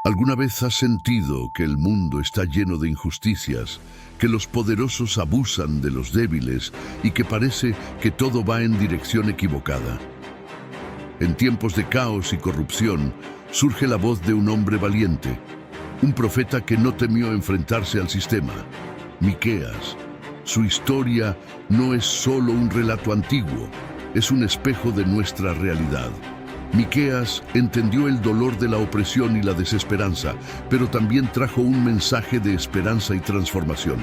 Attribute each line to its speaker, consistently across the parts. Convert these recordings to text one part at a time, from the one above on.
Speaker 1: ¿Alguna vez has sentido que el mundo está lleno de injusticias, que los poderosos abusan de los débiles y que parece que todo va en dirección equivocada? En tiempos de caos y corrupción, surge la voz de un hombre valiente, un profeta que no temió enfrentarse al sistema, Miqueas. Su historia no es solo un relato antiguo, es un espejo de nuestra realidad. Miqueas entendió el dolor de la opresión y la desesperanza, pero también trajo un mensaje de esperanza y transformación.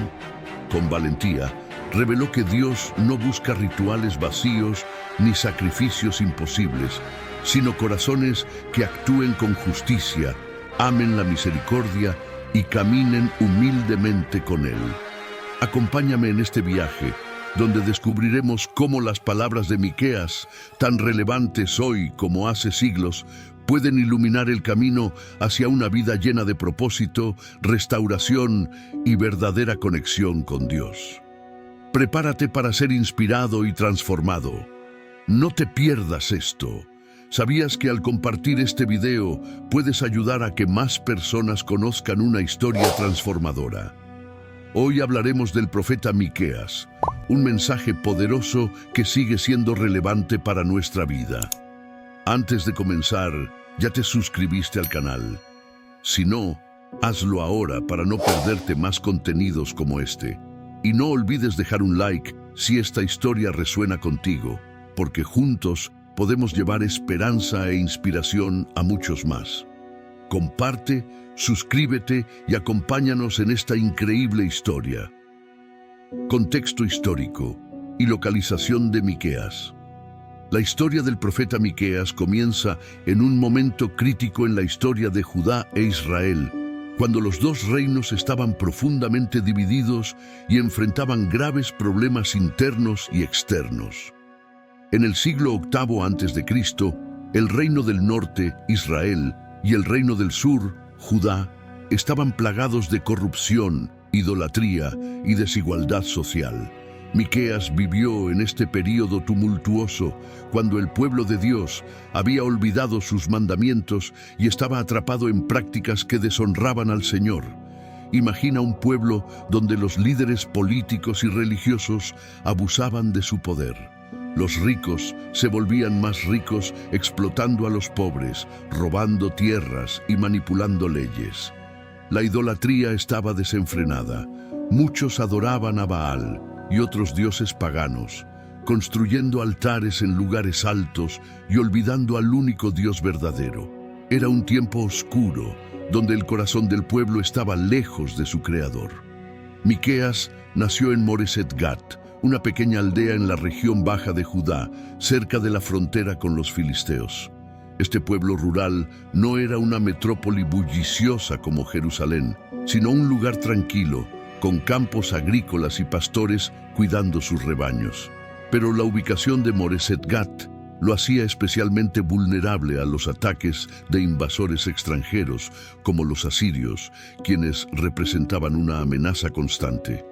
Speaker 1: Con valentía, reveló que Dios no busca rituales vacíos ni sacrificios imposibles, sino corazones que actúen con justicia, amen la misericordia y caminen humildemente con Él. Acompáñame en este viaje, donde descubriremos cómo las palabras de Miqueas, tan relevantes hoy como hace siglos, pueden iluminar el camino hacia una vida llena de propósito, restauración y verdadera conexión con Dios. Prepárate para ser inspirado y transformado. No te pierdas esto. ¿Sabías que al compartir este video puedes ayudar a que más personas conozcan una historia transformadora? Hoy hablaremos del profeta Miqueas, un mensaje poderoso que sigue siendo relevante para nuestra vida. Antes de comenzar, ¿ya te suscribiste al canal? Si no, hazlo ahora para no perderte más contenidos como este. Y no olvides dejar un like si esta historia resuena contigo, porque juntos podemos llevar esperanza e inspiración a muchos más. Comparte, suscríbete y acompáñanos en esta increíble historia. Contexto histórico y localización de Miqueas. La historia del profeta Miqueas comienza en un momento crítico en la historia de Judá e Israel, cuando los dos reinos estaban profundamente divididos y enfrentaban graves problemas internos y externos. En el siglo VIII a.C., el reino del norte, Israel, y el reino del sur, Judá, estaban plagados de corrupción, idolatría y desigualdad social. Miqueas vivió en este período tumultuoso, cuando el pueblo de Dios había olvidado sus mandamientos y estaba atrapado en prácticas que deshonraban al Señor. Imagina un pueblo donde los líderes políticos y religiosos abusaban de su poder. Los ricos se volvían más ricos explotando a los pobres, robando tierras y manipulando leyes. La idolatría estaba desenfrenada. Muchos adoraban a Baal y otros dioses paganos, construyendo altares en lugares altos y olvidando al único Dios verdadero. Era un tiempo oscuro, donde el corazón del pueblo estaba lejos de su Creador. Miqueas nació en Moreset Gat, una pequeña aldea en la región baja de Judá, cerca de la frontera con los filisteos. Este pueblo rural no era una metrópoli bulliciosa como Jerusalén, sino un lugar tranquilo, con campos agrícolas y pastores cuidando sus rebaños. Pero la ubicación de Moreset Gat lo hacía especialmente vulnerable a los ataques de invasores extranjeros, como los asirios, quienes representaban una amenaza constante.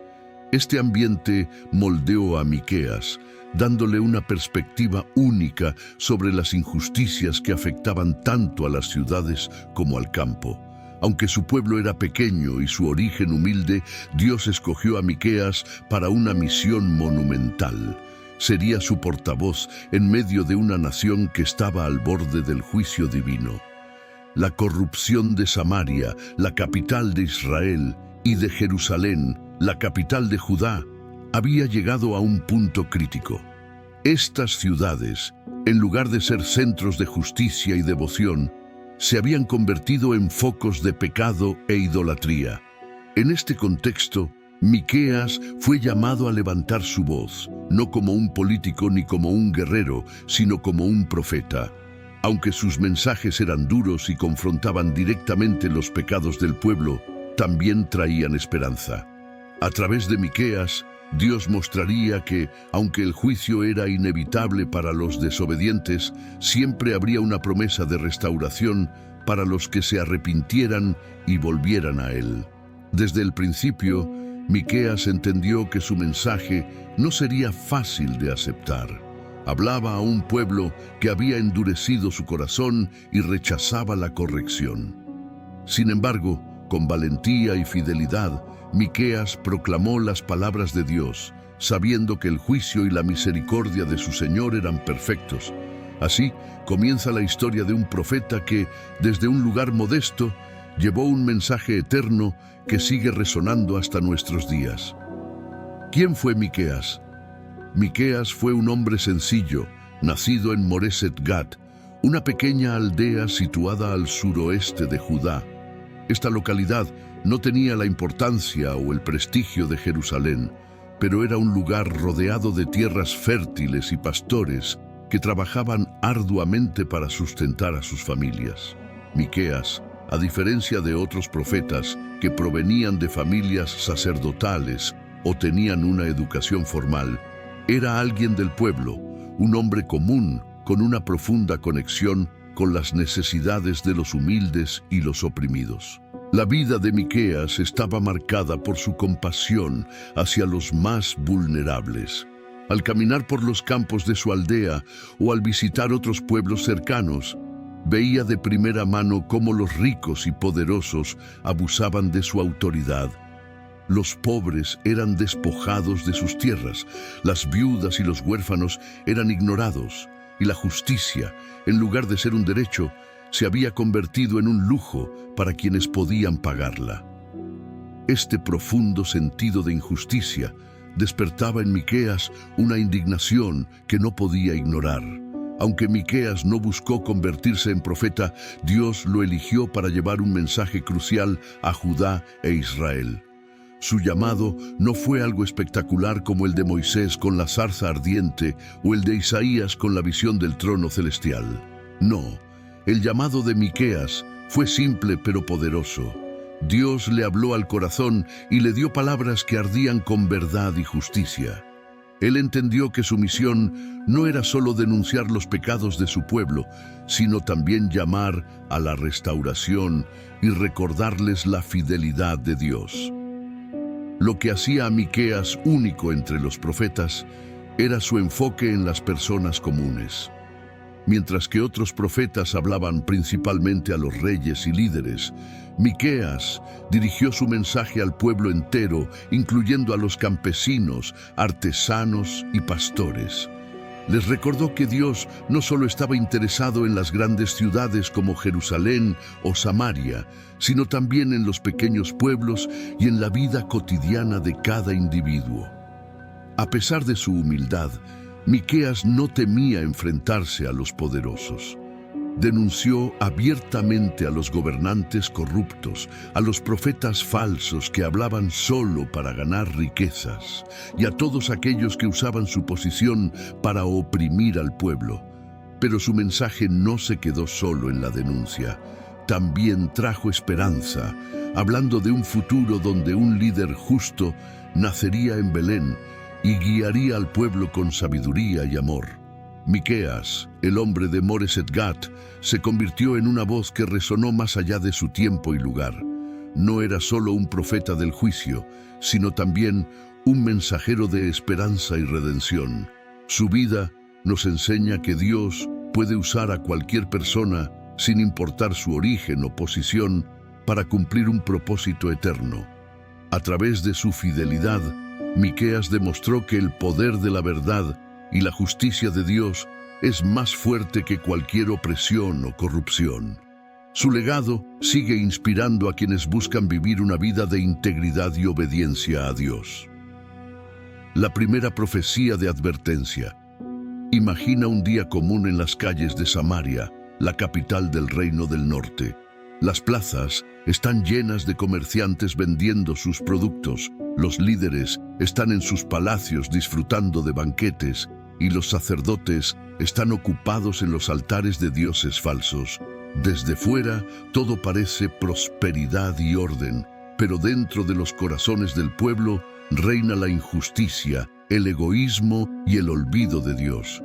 Speaker 1: Este ambiente moldeó a Miqueas, dándole una perspectiva única sobre las injusticias que afectaban tanto a las ciudades como al campo. Aunque su pueblo era pequeño y su origen humilde, Dios escogió a Miqueas para una misión monumental. Sería su portavoz en medio de una nación que estaba al borde del juicio divino. La corrupción de Samaria, la capital de Israel, y de Jerusalén, la capital de Judá, había llegado a un punto crítico. Estas ciudades, en lugar de ser centros de justicia y devoción, se habían convertido en focos de pecado e idolatría. En este contexto, Miqueas fue llamado a levantar su voz, no como un político ni como un guerrero, sino como un profeta. Aunque sus mensajes eran duros y confrontaban directamente los pecados del pueblo, también traían esperanza. A través de Miqueas, Dios mostraría que, aunque el juicio era inevitable para los desobedientes, siempre habría una promesa de restauración para los que se arrepintieran y volvieran a Él. Desde el principio, Miqueas entendió que su mensaje no sería fácil de aceptar. Hablaba a un pueblo que había endurecido su corazón y rechazaba la corrección. Sin embargo, con valentía y fidelidad, Miqueas proclamó las palabras de Dios, sabiendo que el juicio y la misericordia de su Señor eran perfectos. Así comienza la historia de un profeta que, desde un lugar modesto, llevó un mensaje eterno que sigue resonando hasta nuestros días. ¿Quién fue Miqueas? Miqueas fue un hombre sencillo, nacido en Moreset Gat, una pequeña aldea situada al suroeste de Judá. Esta localidad no tenía la importancia o el prestigio de Jerusalén, pero era un lugar rodeado de tierras fértiles y pastores que trabajaban arduamente para sustentar a sus familias. Miqueas, a diferencia de otros profetas que provenían de familias sacerdotales o tenían una educación formal, era alguien del pueblo, un hombre común con una profunda conexión con las necesidades de los humildes y los oprimidos. La vida de Miqueas estaba marcada por su compasión hacia los más vulnerables. Al caminar por los campos de su aldea o al visitar otros pueblos cercanos, veía de primera mano cómo los ricos y poderosos abusaban de su autoridad. Los pobres eran despojados de sus tierras, las viudas y los huérfanos eran ignorados, y la justicia, en lugar de ser un derecho, se había convertido en un lujo para quienes podían pagarla. Este profundo sentido de injusticia despertaba en Miqueas una indignación que no podía ignorar. Aunque Miqueas no buscó convertirse en profeta, Dios lo eligió para llevar un mensaje crucial a Judá e Israel. Su llamado no fue algo espectacular como el de Moisés con la zarza ardiente o el de Isaías con la visión del trono celestial. No, el llamado de Miqueas fue simple pero poderoso. Dios le habló al corazón y le dio palabras que ardían con verdad y justicia. Él entendió que su misión no era solo denunciar los pecados de su pueblo, sino también llamar a la restauración y recordarles la fidelidad de Dios. Lo que hacía a Miqueas único entre los profetas era su enfoque en las personas comunes. Mientras que otros profetas hablaban principalmente a los reyes y líderes, Miqueas dirigió su mensaje al pueblo entero, incluyendo a los campesinos, artesanos y pastores. Les recordó que Dios no solo estaba interesado en las grandes ciudades como Jerusalén o Samaria, sino también en los pequeños pueblos y en la vida cotidiana de cada individuo. A pesar de su humildad, Miqueas no temía enfrentarse a los poderosos. Denunció abiertamente a los gobernantes corruptos, a los profetas falsos que hablaban solo para ganar riquezas, y a todos aquellos que usaban su posición para oprimir al pueblo. Pero su mensaje no se quedó solo en la denuncia. También trajo esperanza, hablando de un futuro donde un líder justo nacería en Belén y guiaría al pueblo con sabiduría y amor. Miqueas, el hombre de Moreset Gat, se convirtió en una voz que resonó más allá de su tiempo y lugar. No era solo un profeta del juicio, sino también un mensajero de esperanza y redención. Su vida nos enseña que Dios puede usar a cualquier persona, sin importar su origen o posición, para cumplir un propósito eterno. A través de su fidelidad, Miqueas demostró que el poder de la verdad y la justicia de Dios es más fuerte que cualquier opresión o corrupción. Su legado sigue inspirando a quienes buscan vivir una vida de integridad y obediencia a Dios. La primera profecía de advertencia. Imagina un día común en las calles de Samaria, la capital del Reino del Norte. Las plazas están llenas de comerciantes vendiendo sus productos, los líderes están en sus palacios disfrutando de banquetes y los sacerdotes están ocupados en los altares de dioses falsos. Desde fuera todo parece prosperidad y orden, pero dentro de los corazones del pueblo reina la injusticia, el egoísmo y el olvido de Dios.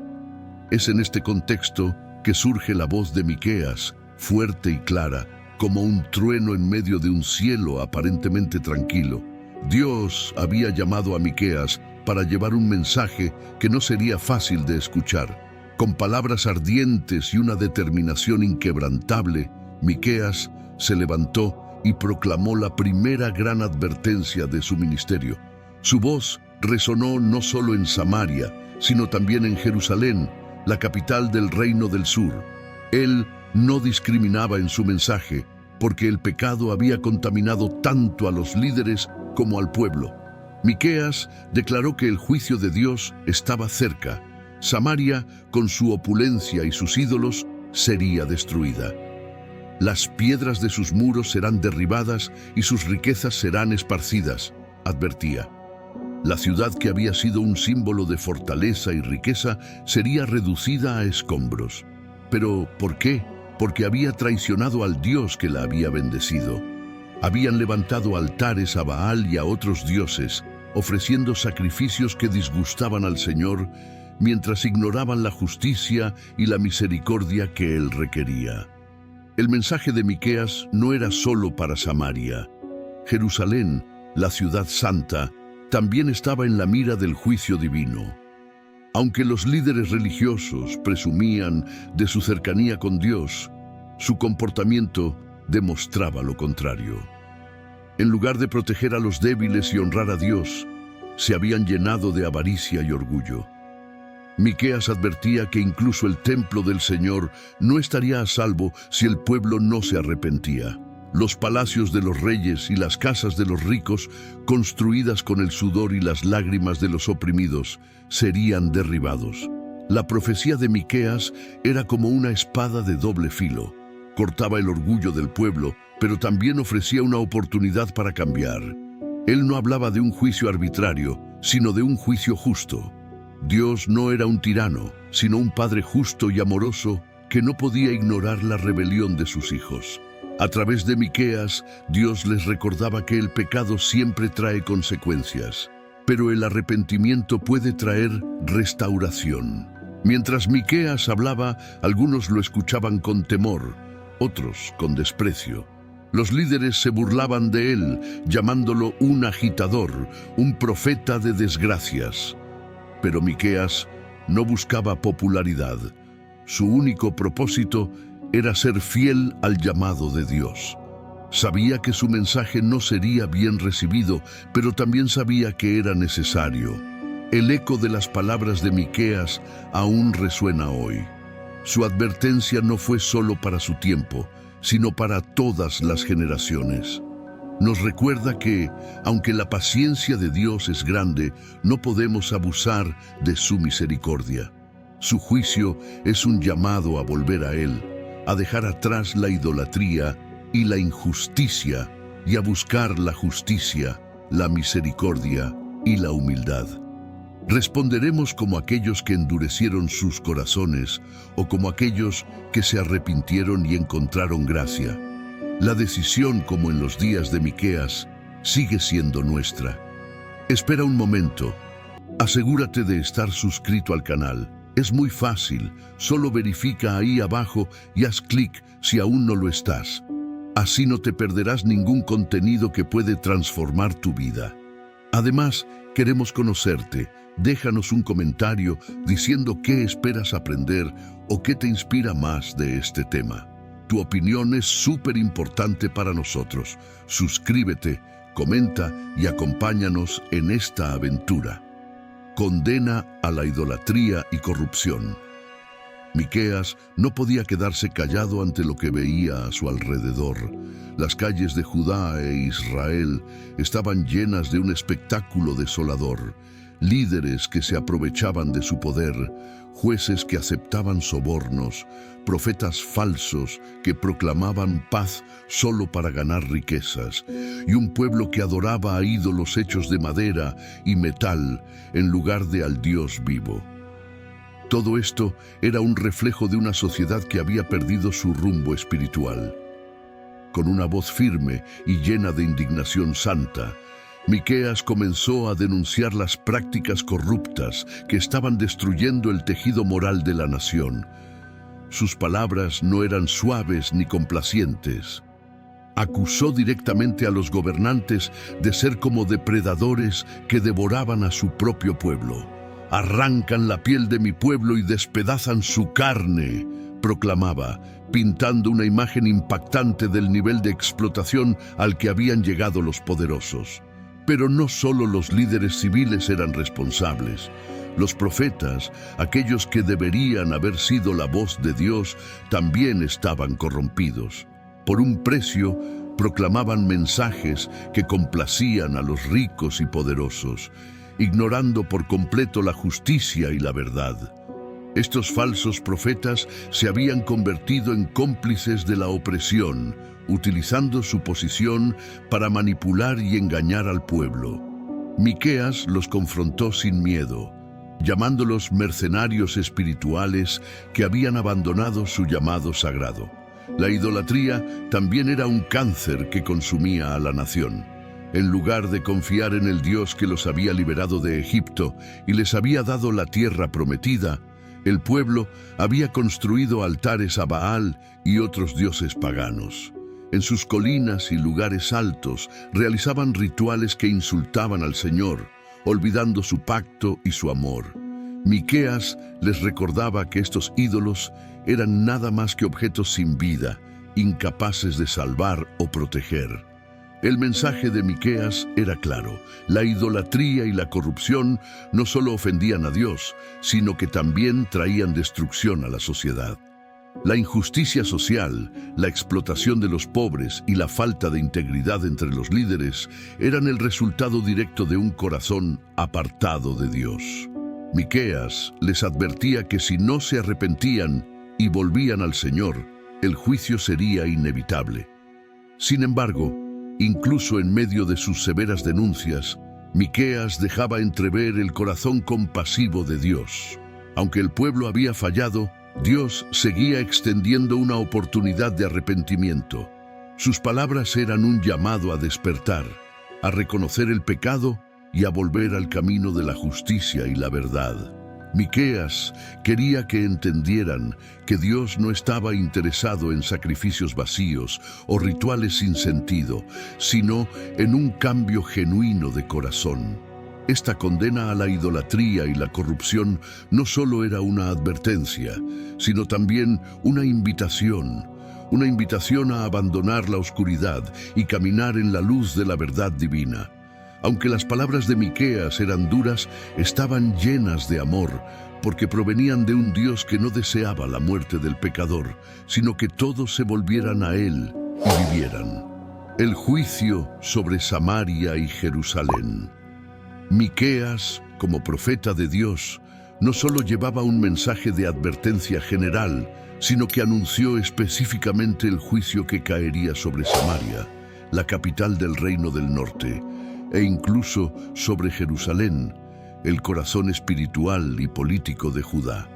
Speaker 1: Es en este contexto que surge la voz de Miqueas, fuerte y clara, como un trueno en medio de un cielo aparentemente tranquilo. Dios había llamado a Miqueas para llevar un mensaje que no sería fácil de escuchar. Con palabras ardientes y una determinación inquebrantable, Miqueas se levantó y proclamó la primera gran advertencia de su ministerio. Su voz resonó no solo en Samaria, sino también en Jerusalén, la capital del reino del sur. Él no discriminaba en su mensaje, porque el pecado había contaminado tanto a los líderes como al pueblo. Miqueas declaró que el juicio de Dios estaba cerca. Samaria, con su opulencia y sus ídolos, sería destruida. Las piedras de sus muros serán derribadas y sus riquezas serán esparcidas, advertía. La ciudad que había sido un símbolo de fortaleza y riqueza sería reducida a escombros. ¿Pero por qué? Porque había traicionado al Dios que la había bendecido. Habían levantado altares a Baal y a otros dioses, ofreciendo sacrificios que disgustaban al Señor, mientras ignoraban la justicia y la misericordia que Él requería. El mensaje de Miqueas no era solo para Samaria. Jerusalén, la ciudad santa, también estaba en la mira del juicio divino. Aunque los líderes religiosos presumían de su cercanía con Dios, su comportamiento demostraba lo contrario. En lugar de proteger a los débiles y honrar a Dios, se habían llenado de avaricia y orgullo. Miqueas advertía que incluso el templo del Señor no estaría a salvo si el pueblo no se arrepentía. Los palacios de los reyes y las casas de los ricos, construidas con el sudor y las lágrimas de los oprimidos, serían derribados. La profecía de Miqueas era como una espada de doble filo. Cortaba el orgullo del pueblo, pero también ofrecía una oportunidad para cambiar. Él no hablaba de un juicio arbitrario, sino de un juicio justo. Dios no era un tirano, sino un padre justo y amoroso que no podía ignorar la rebelión de sus hijos. A través de Miqueas, Dios les recordaba que el pecado siempre trae consecuencias, pero el arrepentimiento puede traer restauración. Mientras Miqueas hablaba, algunos lo escuchaban con temor, otros con desprecio. Los líderes se burlaban de él, llamándolo un agitador, un profeta de desgracias. Pero Miqueas no buscaba popularidad. Su único propósito era ser fiel al llamado de Dios. Sabía que su mensaje no sería bien recibido, pero también sabía que era necesario. El eco de las palabras de Miqueas aún resuena hoy. Su advertencia no fue solo para su tiempo, sino para todas las generaciones. Nos recuerda que, aunque la paciencia de Dios es grande, no podemos abusar de su misericordia. Su juicio es un llamado a volver a Él, a dejar atrás la idolatría y la injusticia y a buscar la justicia, la misericordia y la humildad. ¿Responderemos como aquellos que endurecieron sus corazones o como aquellos que se arrepintieron y encontraron gracia? La decisión, como en los días de Miqueas, sigue siendo nuestra. Espera un momento. Asegúrate de estar suscrito al canal. Es muy fácil, solo verifica ahí abajo y haz clic si aún no lo estás. Así no te perderás ningún contenido que puede transformar tu vida. Además, queremos conocerte. Déjanos un comentario diciendo qué esperas aprender o qué te inspira más de este tema. Tu opinión es súper importante para nosotros. Suscríbete, comenta y acompáñanos en esta aventura. Condena a la idolatría y corrupción. Miqueas no podía quedarse callado ante lo que veía a su alrededor. Las calles de Judá e Israel estaban llenas de un espectáculo desolador. Líderes que se aprovechaban de su poder, jueces que aceptaban sobornos, profetas falsos que proclamaban paz solo para ganar riquezas, y un pueblo que adoraba a ídolos hechos de madera y metal en lugar de al Dios vivo. Todo esto era un reflejo de una sociedad que había perdido su rumbo espiritual. Con una voz firme y llena de indignación santa, Miqueas comenzó a denunciar las prácticas corruptas que estaban destruyendo el tejido moral de la nación. Sus palabras no eran suaves ni complacientes. Acusó directamente a los gobernantes de ser como depredadores que devoraban a su propio pueblo. «Arrancan la piel de mi pueblo y despedazan su carne», proclamaba, pintando una imagen impactante del nivel de explotación al que habían llegado los poderosos. Pero no solo los líderes civiles eran responsables. Los profetas, aquellos que deberían haber sido la voz de Dios, también estaban corrompidos. Por un precio, proclamaban mensajes que complacían a los ricos y poderosos, ignorando por completo la justicia y la verdad. Estos falsos profetas se habían convertido en cómplices de la opresión, utilizando su posición para manipular y engañar al pueblo. Miqueas los confrontó sin miedo, llamándolos mercenarios espirituales que habían abandonado su llamado sagrado. La idolatría también era un cáncer que consumía a la nación. En lugar de confiar en el Dios que los había liberado de Egipto y les había dado la tierra prometida, el pueblo había construido altares a Baal y otros dioses paganos. En sus colinas y lugares altos realizaban rituales que insultaban al Señor, olvidando su pacto y su amor. Miqueas les recordaba que estos ídolos eran nada más que objetos sin vida, incapaces de salvar o proteger. El mensaje de Miqueas era claro: la idolatría y la corrupción no solo ofendían a Dios, sino que también traían destrucción a la sociedad. La injusticia social, la explotación de los pobres y la falta de integridad entre los líderes eran el resultado directo de un corazón apartado de Dios. Miqueas les advertía que si no se arrepentían y volvían al Señor, el juicio sería inevitable. Sin embargo, incluso en medio de sus severas denuncias, Miqueas dejaba entrever el corazón compasivo de Dios. Aunque el pueblo había fallado, Dios seguía extendiendo una oportunidad de arrepentimiento. Sus palabras eran un llamado a despertar, a reconocer el pecado y a volver al camino de la justicia y la verdad. Miqueas quería que entendieran que Dios no estaba interesado en sacrificios vacíos o rituales sin sentido, sino en un cambio genuino de corazón. Esta condena a la idolatría y la corrupción no solo era una advertencia, sino también una invitación a abandonar la oscuridad y caminar en la luz de la verdad divina. Aunque las palabras de Miqueas eran duras, estaban llenas de amor, porque provenían de un Dios que no deseaba la muerte del pecador, sino que todos se volvieran a Él y vivieran. El juicio sobre Samaria y Jerusalén. Miqueas, como profeta de Dios, no solo llevaba un mensaje de advertencia general, sino que anunció específicamente el juicio que caería sobre Samaria, la capital del reino del norte, e incluso sobre Jerusalén, el corazón espiritual y político de Judá.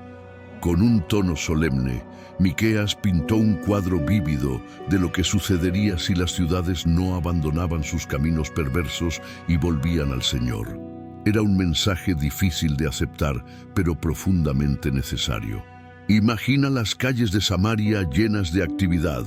Speaker 1: Con un tono solemne, Miqueas pintó un cuadro vívido de lo que sucedería si las ciudades no abandonaban sus caminos perversos y volvían al Señor. Era un mensaje difícil de aceptar, pero profundamente necesario. Imagina las calles de Samaria llenas de actividad,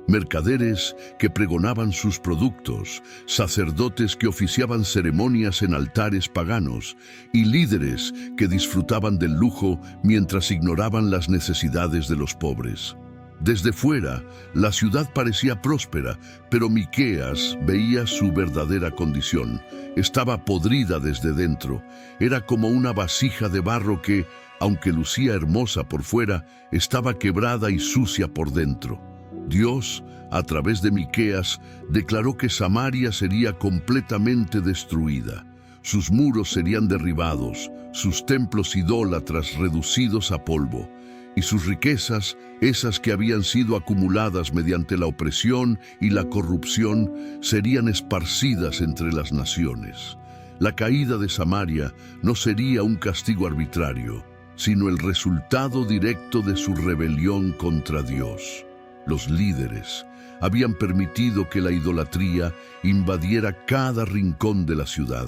Speaker 1: mercaderes que pregonaban sus productos, sacerdotes que oficiaban ceremonias en altares paganos y líderes que disfrutaban del lujo mientras ignoraban las necesidades de los pobres. Desde fuera, la ciudad parecía próspera, pero Miqueas veía su verdadera condición. Estaba podrida desde dentro. Era como una vasija de barro que, aunque lucía hermosa por fuera, estaba quebrada y sucia por dentro. Dios, a través de Miqueas, declaró que Samaria sería completamente destruida. Sus muros serían derribados, sus templos idólatras reducidos a polvo, y sus riquezas, esas que habían sido acumuladas mediante la opresión y la corrupción, serían esparcidas entre las naciones. La caída de Samaria no sería un castigo arbitrario, sino el resultado directo de su rebelión contra Dios. Los líderes habían permitido que la idolatría invadiera cada rincón de la ciudad.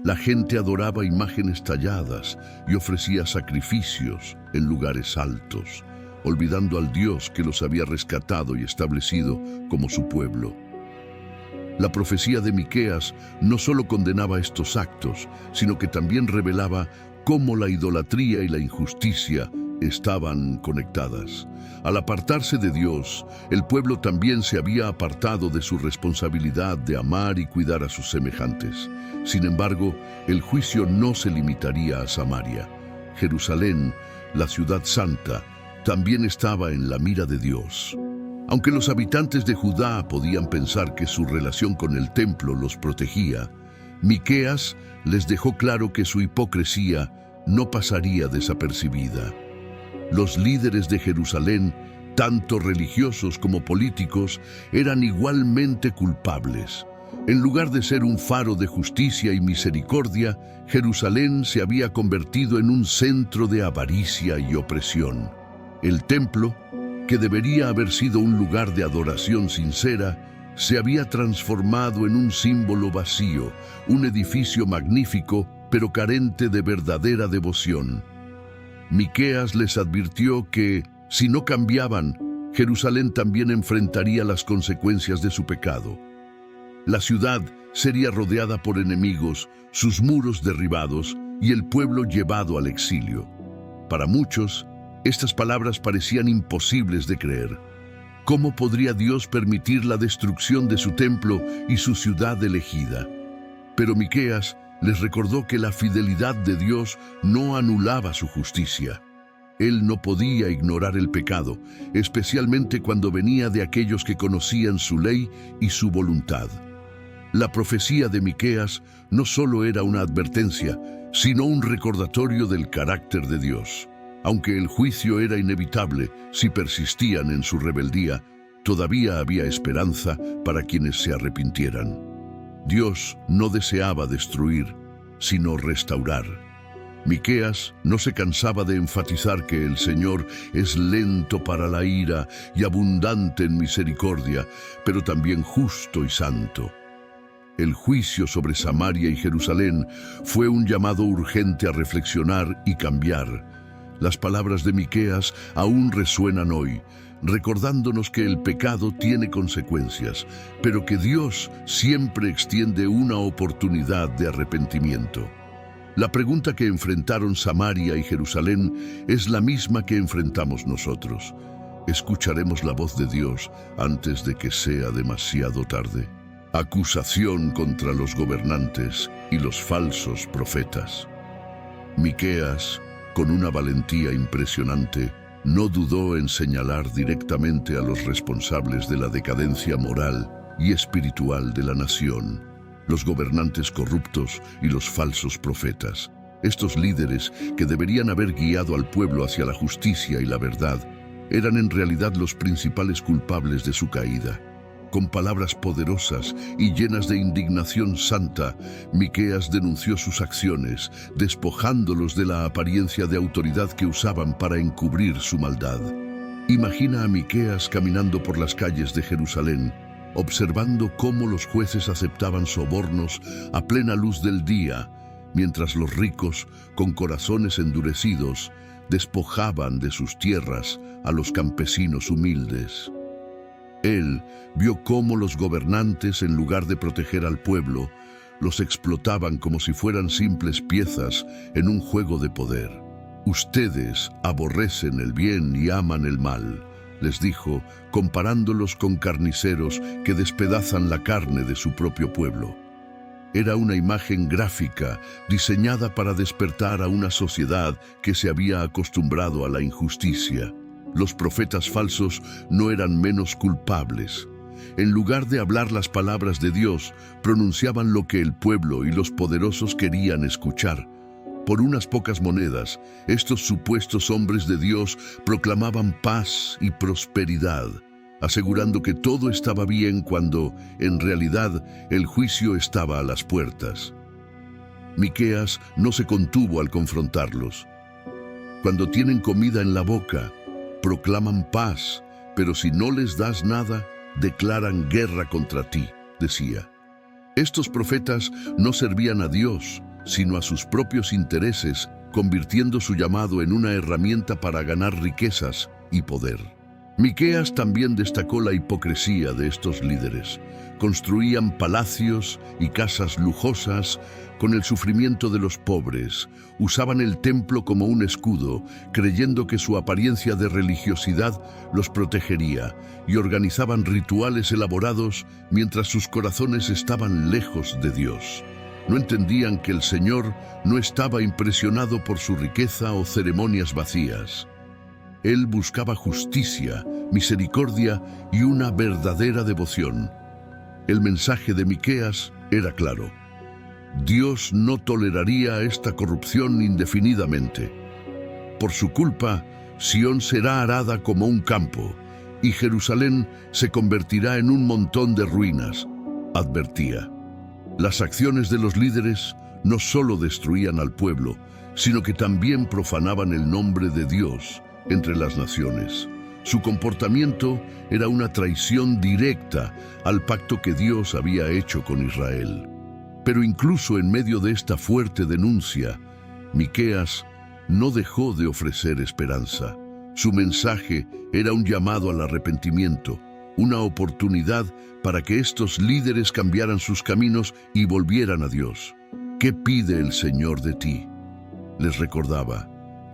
Speaker 1: La gente adoraba imágenes talladas y ofrecía sacrificios en lugares altos, olvidando al Dios que los había rescatado y establecido como su pueblo. La profecía de Miqueas no solo condenaba estos actos, sino que también revelaba cómo la idolatría y la injusticia estaban conectadas. Al apartarse de Dios, el pueblo también se había apartado de su responsabilidad de amar y cuidar a sus semejantes. Sin embargo, el juicio no se limitaría a Samaria. Jerusalén, la ciudad santa, también estaba en la mira de Dios. Aunque los habitantes de Judá podían pensar que su relación con el templo los protegía, Miqueas les dejó claro que su hipocresía no pasaría desapercibida. Los líderes de Jerusalén, tanto religiosos como políticos, eran igualmente culpables. En lugar de ser un faro de justicia y misericordia, Jerusalén se había convertido en un centro de avaricia y opresión. El templo, que debería haber sido un lugar de adoración sincera, se había transformado en un símbolo vacío, un edificio magnífico, pero carente de verdadera devoción. Miqueas les advirtió que, si no cambiaban, Jerusalén también enfrentaría las consecuencias de su pecado. La ciudad sería rodeada por enemigos, sus muros derribados y el pueblo llevado al exilio. Para muchos, estas palabras parecían imposibles de creer. ¿Cómo podría Dios permitir la destrucción de su templo y su ciudad elegida? Pero Miqueas les recordó que la fidelidad de Dios no anulaba su justicia. Él no podía ignorar el pecado, especialmente cuando venía de aquellos que conocían su ley y su voluntad. La profecía de Miqueas no solo era una advertencia, sino un recordatorio del carácter de Dios. Aunque el juicio era inevitable si persistían en su rebeldía, todavía había esperanza para quienes se arrepintieran. Dios no deseaba destruir, sino restaurar. Miqueas no se cansaba de enfatizar que el Señor es lento para la ira y abundante en misericordia, pero también justo y santo. El juicio sobre Samaria y Jerusalén fue un llamado urgente a reflexionar y cambiar. Las palabras de Miqueas aún resuenan hoy, recordándonos que el pecado tiene consecuencias, pero que Dios siempre extiende una oportunidad de arrepentimiento. La pregunta que enfrentaron Samaria y Jerusalén es la misma que enfrentamos nosotros. ¿Escucharemos la voz de Dios antes de que sea demasiado tarde? Acusación contra los gobernantes y los falsos profetas. Miqueas, con una valentía impresionante, no dudó en señalar directamente a los responsables de la decadencia moral y espiritual de la nación, los gobernantes corruptos y los falsos profetas. Estos líderes, que deberían haber guiado al pueblo hacia la justicia y la verdad, eran en realidad los principales culpables de su caída. Con palabras poderosas y llenas de indignación santa, Miqueas denunció sus acciones, despojándolos de la apariencia de autoridad que usaban para encubrir su maldad. Imagina a Miqueas caminando por las calles de Jerusalén, observando cómo los jueces aceptaban sobornos a plena luz del día, mientras los ricos, con corazones endurecidos, despojaban de sus tierras a los campesinos humildes. Él vio cómo los gobernantes, en lugar de proteger al pueblo, los explotaban como si fueran simples piezas en un juego de poder. «Ustedes aborrecen el bien y aman el mal», les dijo, comparándolos con carniceros que despedazan la carne de su propio pueblo. Era una imagen gráfica diseñada para despertar a una sociedad que se había acostumbrado a la injusticia. Los profetas falsos no eran menos culpables. En lugar de hablar las palabras de Dios, pronunciaban lo que el pueblo y los poderosos querían escuchar. Por unas pocas monedas, estos supuestos hombres de Dios proclamaban paz y prosperidad, asegurando que todo estaba bien cuando, en realidad, el juicio estaba a las puertas. Miqueas no se contuvo al confrontarlos. Cuando tienen comida en la boca, proclaman paz, pero si no les das nada, declaran guerra contra ti, decía. Estos profetas no servían a Dios, sino a sus propios intereses, convirtiendo su llamado en una herramienta para ganar riquezas y poder. Miqueas también destacó la hipocresía de estos líderes. Construían palacios y casas lujosas con el sufrimiento de los pobres. Usaban el templo como un escudo, creyendo que su apariencia de religiosidad los protegería, y organizaban rituales elaborados mientras sus corazones estaban lejos de Dios. No entendían que el Señor no estaba impresionado por su riqueza o ceremonias vacías. Él buscaba justicia, misericordia y una verdadera devoción. El mensaje de Miqueas era claro. Dios no toleraría esta corrupción indefinidamente. Por su culpa, Sión será arada como un campo, y Jerusalén se convertirá en un montón de ruinas, advertía. Las acciones de los líderes no solo destruían al pueblo, sino que también profanaban el nombre de Dios entre las naciones. Su comportamiento era una traición directa al pacto que Dios había hecho con Israel. Pero incluso en medio de esta fuerte denuncia, Miqueas no dejó de ofrecer esperanza. Su mensaje era un llamado al arrepentimiento, una oportunidad para que estos líderes cambiaran sus caminos y volvieran a Dios. ¿Qué pide el Señor de ti? Les recordaba,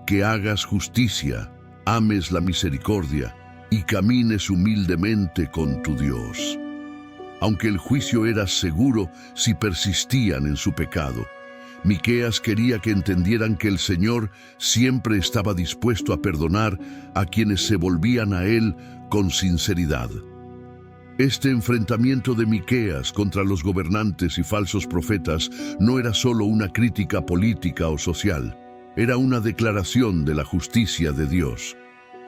Speaker 1: que hagas justicia, ames la misericordia y camines humildemente con tu Dios. Aunque el juicio era seguro si persistían en su pecado, Miqueas quería que entendieran que el Señor siempre estaba dispuesto a perdonar a quienes se volvían a Él con sinceridad. Este enfrentamiento de Miqueas contra los gobernantes y falsos profetas no era solo una crítica política o social, era una declaración de la justicia de Dios.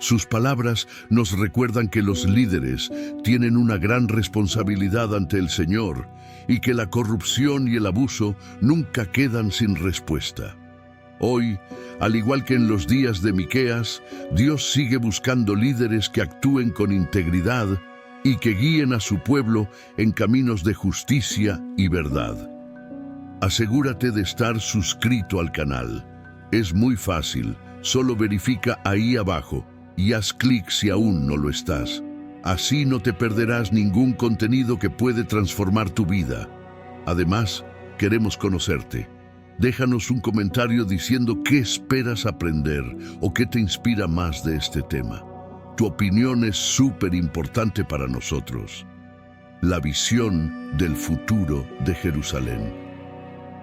Speaker 1: Sus palabras nos recuerdan que los líderes tienen una gran responsabilidad ante el Señor y que la corrupción y el abuso nunca quedan sin respuesta. Hoy, al igual que en los días de Miqueas, Dios sigue buscando líderes que actúen con integridad y que guíen a su pueblo en caminos de justicia y verdad. Asegúrate de estar suscrito al canal. Es muy fácil, solo verifica ahí abajo y haz clic si aún no lo estás. Así no te perderás ningún contenido que puede transformar tu vida. Además, queremos conocerte. Déjanos un comentario diciendo qué esperas aprender o qué te inspira más de este tema. Tu opinión es súper importante para nosotros. La visión del futuro de Jerusalén.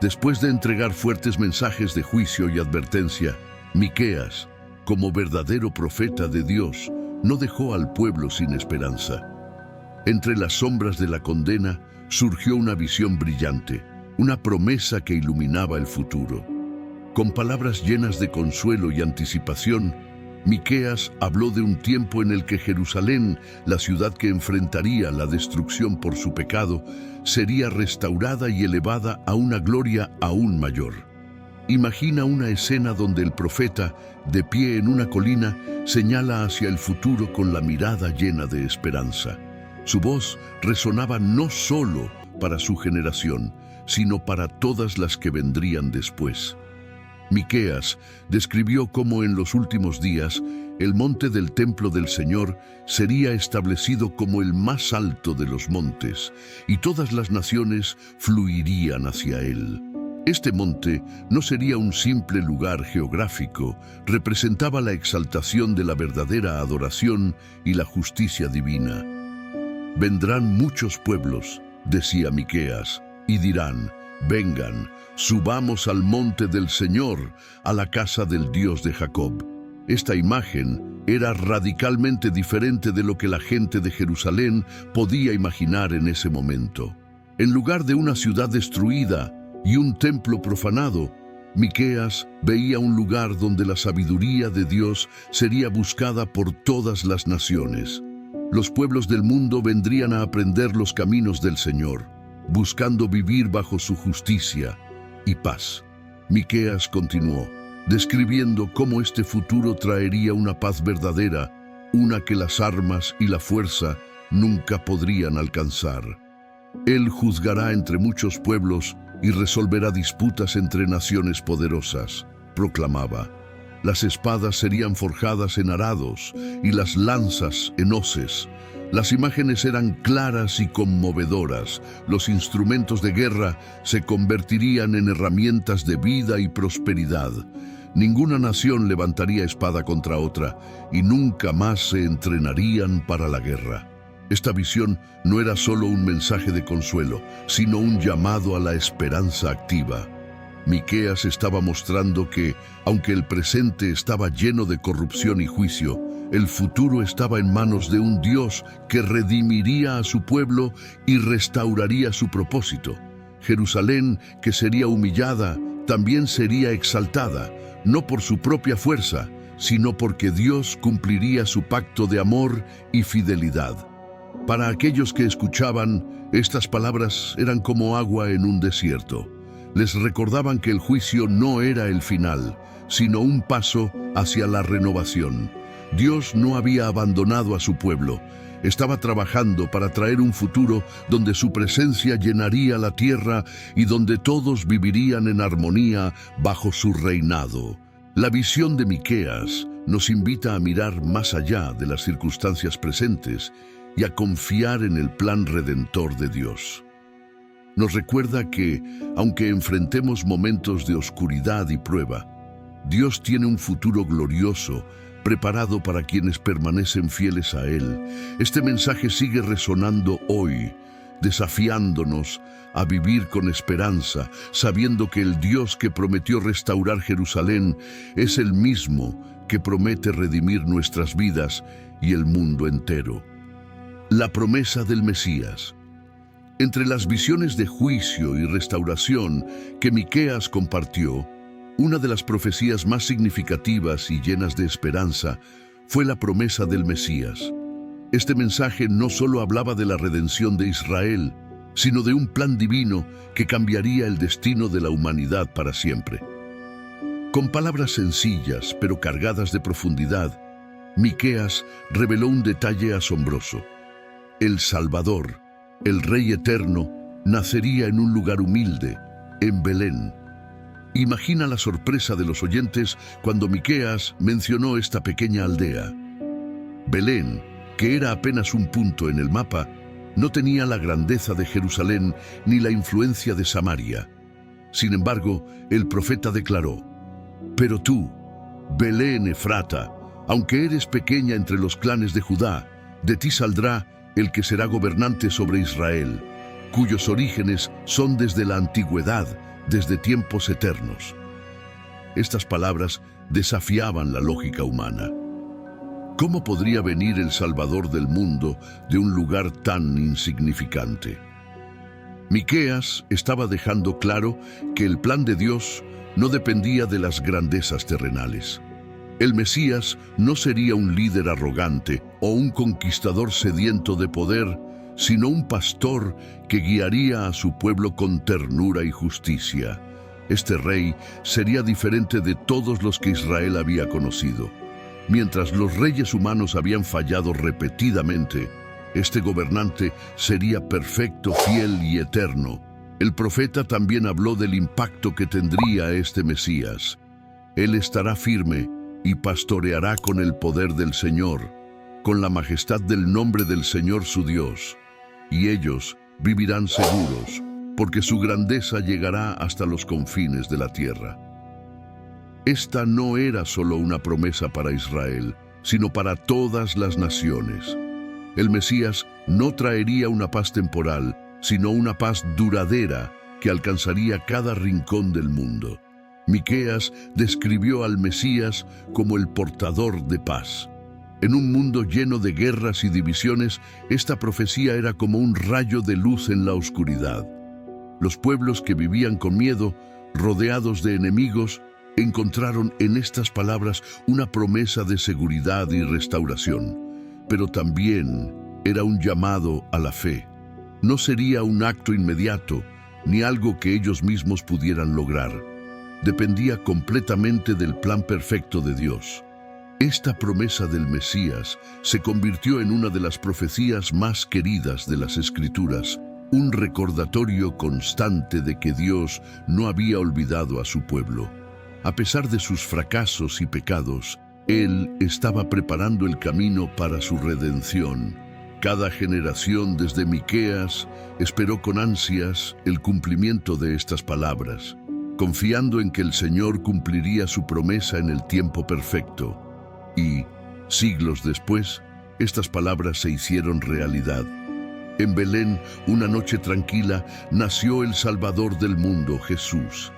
Speaker 1: Después de entregar fuertes mensajes de juicio y advertencia, Miqueas, como verdadero profeta de Dios, no dejó al pueblo sin esperanza. Entre las sombras de la condena surgió una visión brillante, una promesa que iluminaba el futuro. Con palabras llenas de consuelo y anticipación, Miqueas habló de un tiempo en el que Jerusalén, la ciudad que enfrentaría la destrucción por su pecado, sería restaurada y elevada a una gloria aún mayor. Imagina una escena donde el profeta, de pie en una colina, señala hacia el futuro con la mirada llena de esperanza. Su voz resonaba no solo para su generación, sino para todas las que vendrían después. Miqueas describió cómo en los últimos días el monte del templo del Señor sería establecido como el más alto de los montes, y todas las naciones fluirían hacia él. Este monte no sería un simple lugar geográfico, representaba la exaltación de la verdadera adoración y la justicia divina. Vendrán muchos pueblos, decía Miqueas, y dirán, vengan, subamos al monte del Señor, a la casa del Dios de Jacob. Esta imagen era radicalmente diferente de lo que la gente de Jerusalén podía imaginar en ese momento. En lugar de una ciudad destruida y un templo profanado, Miqueas veía un lugar donde la sabiduría de Dios sería buscada por todas las naciones. Los pueblos del mundo vendrían a aprender los caminos del Señor, buscando vivir bajo su justicia y paz. Miqueas continuó, describiendo cómo este futuro traería una paz verdadera, una que las armas y la fuerza nunca podrían alcanzar. Él juzgará entre muchos pueblos y resolverá disputas entre naciones poderosas, proclamaba. Las espadas serían forjadas en arados y las lanzas en hoces. Las imágenes eran claras y conmovedoras. Los instrumentos de guerra se convertirían en herramientas de vida y prosperidad. Ninguna nación levantaría espada contra otra y nunca más se entrenarían para la guerra. Esta visión no era solo un mensaje de consuelo, sino un llamado a la esperanza activa. Miqueas estaba mostrando que, aunque el presente estaba lleno de corrupción y juicio, el futuro estaba en manos de un Dios que redimiría a su pueblo y restauraría su propósito. Jerusalén, que sería humillada, también sería exaltada, no por su propia fuerza, sino porque Dios cumpliría su pacto de amor y fidelidad. Para aquellos que escuchaban, estas palabras eran como agua en un desierto. Les recordaban que el juicio no era el final, sino un paso hacia la renovación. Dios no había abandonado a su pueblo. Estaba trabajando para traer un futuro donde su presencia llenaría la tierra y donde todos vivirían en armonía bajo su reinado. La visión de Miqueas nos invita a mirar más allá de las circunstancias presentes y a confiar en el plan redentor de Dios. Nos recuerda que, aunque enfrentemos momentos de oscuridad y prueba, Dios tiene un futuro glorioso preparado para quienes permanecen fieles a Él. Este mensaje sigue resonando hoy, desafiándonos a vivir con esperanza, sabiendo que el Dios que prometió restaurar Jerusalén es el mismo que promete redimir nuestras vidas y el mundo entero. La promesa del Mesías. Entre las visiones de juicio y restauración que Miqueas compartió, una de las profecías más significativas y llenas de esperanza fue la promesa del Mesías. Este mensaje no solo hablaba de la redención de Israel, sino de un plan divino que cambiaría el destino de la humanidad para siempre. Con palabras sencillas pero cargadas de profundidad, Miqueas reveló un detalle asombroso. El Salvador, el Rey Eterno, nacería en un lugar humilde, en Belén. Imagina la sorpresa de los oyentes cuando Miqueas mencionó esta pequeña aldea. Belén, que era apenas un punto en el mapa, no tenía la grandeza de Jerusalén ni la influencia de Samaria. Sin embargo, el profeta declaró: «Pero tú, Belén Efrata, aunque eres pequeña entre los clanes de Judá, de ti saldrá el que será gobernante sobre Israel, cuyos orígenes son desde la antigüedad, desde tiempos eternos». Estas palabras desafiaban la lógica humana. ¿Cómo podría venir el Salvador del mundo de un lugar tan insignificante? Miqueas estaba dejando claro que el plan de Dios no dependía de las grandezas terrenales. El Mesías no sería un líder arrogante o un conquistador sediento de poder, sino un pastor que guiaría a su pueblo con ternura y justicia. Este rey sería diferente de todos los que Israel había conocido. Mientras los reyes humanos habían fallado repetidamente, este gobernante sería perfecto, fiel y eterno. El profeta también habló del impacto que tendría este Mesías. Él estará firme y pastoreará con el poder del Señor, con la majestad del nombre del Señor su Dios. Y ellos vivirán seguros, porque su grandeza llegará hasta los confines de la tierra. Esta no era solo una promesa para Israel, sino para todas las naciones. El Mesías no traería una paz temporal, sino una paz duradera que alcanzaría cada rincón del mundo. Miqueas describió al Mesías como el portador de paz. En un mundo lleno de guerras y divisiones, esta profecía era como un rayo de luz en la oscuridad. Los pueblos que vivían con miedo, rodeados de enemigos, encontraron en estas palabras una promesa de seguridad y restauración. Pero también era un llamado a la fe. No sería un acto inmediato, ni algo que ellos mismos pudieran lograr. Dependía completamente del plan perfecto de Dios. Esta promesa del Mesías se convirtió en una de las profecías más queridas de las Escrituras, un recordatorio constante de que Dios no había olvidado a su pueblo. A pesar de sus fracasos y pecados, Él estaba preparando el camino para su redención. Cada generación desde Miqueas esperó con ansias el cumplimiento de estas palabras, confiando en que el Señor cumpliría su promesa en el tiempo perfecto. Y, siglos después, estas palabras se hicieron realidad. En Belén, una noche tranquila, nació el Salvador del mundo, Jesús.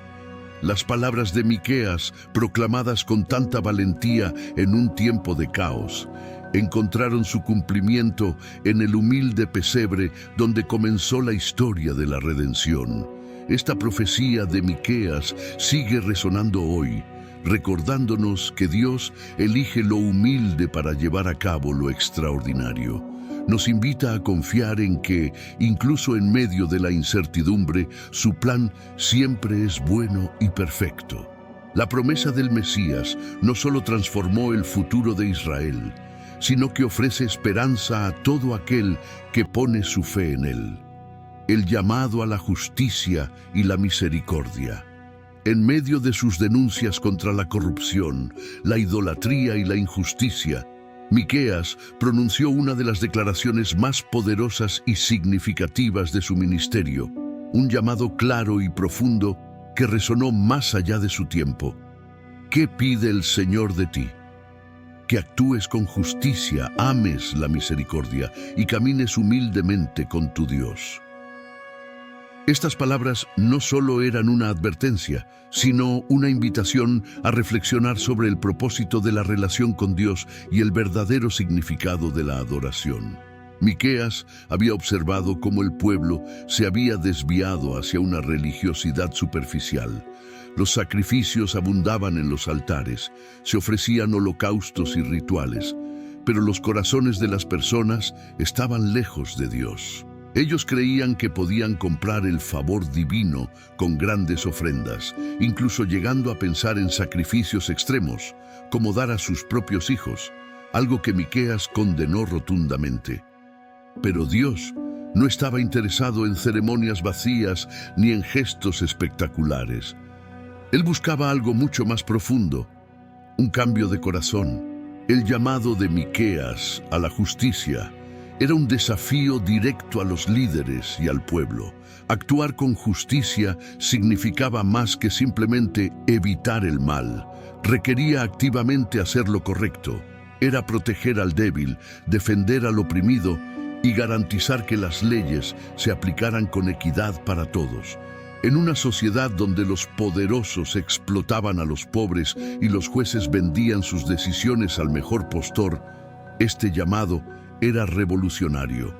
Speaker 1: Las palabras de Miqueas, proclamadas con tanta valentía en un tiempo de caos, encontraron su cumplimiento en el humilde pesebre donde comenzó la historia de la redención. Esta profecía de Miqueas sigue resonando hoy, recordándonos que Dios elige lo humilde para llevar a cabo lo extraordinario. Nos invita a confiar en que, incluso en medio de la incertidumbre, su plan siempre es bueno y perfecto. La promesa del Mesías no solo transformó el futuro de Israel, sino que ofrece esperanza a todo aquel que pone su fe en él. El llamado a la justicia y la misericordia. En medio de sus denuncias contra la corrupción, la idolatría y la injusticia, Miqueas pronunció una de las declaraciones más poderosas y significativas de su ministerio, un llamado claro y profundo que resonó más allá de su tiempo. ¿Qué pide el Señor de ti? Que actúes con justicia, ames la misericordia y camines humildemente con tu Dios. Estas palabras no solo eran una advertencia, sino una invitación a reflexionar sobre el propósito de la relación con Dios y el verdadero significado de la adoración. Miqueas había observado cómo el pueblo se había desviado hacia una religiosidad superficial. Los sacrificios abundaban en los altares, se ofrecían holocaustos y rituales, pero los corazones de las personas estaban lejos de Dios. Ellos creían que podían comprar el favor divino con grandes ofrendas, incluso llegando a pensar en sacrificios extremos, como dar a sus propios hijos, algo que Miqueas condenó rotundamente. Pero Dios no estaba interesado en ceremonias vacías ni en gestos espectaculares. Él buscaba algo mucho más profundo, un cambio de corazón. El llamado de Miqueas a la justicia era un desafío directo a los líderes y al pueblo. Actuar con justicia significaba más que simplemente evitar el mal. Requería activamente hacer lo correcto. Era proteger al débil, defender al oprimido y garantizar que las leyes se aplicaran con equidad para todos. En una sociedad donde los poderosos explotaban a los pobres y los jueces vendían sus decisiones al mejor postor, este llamado era revolucionario.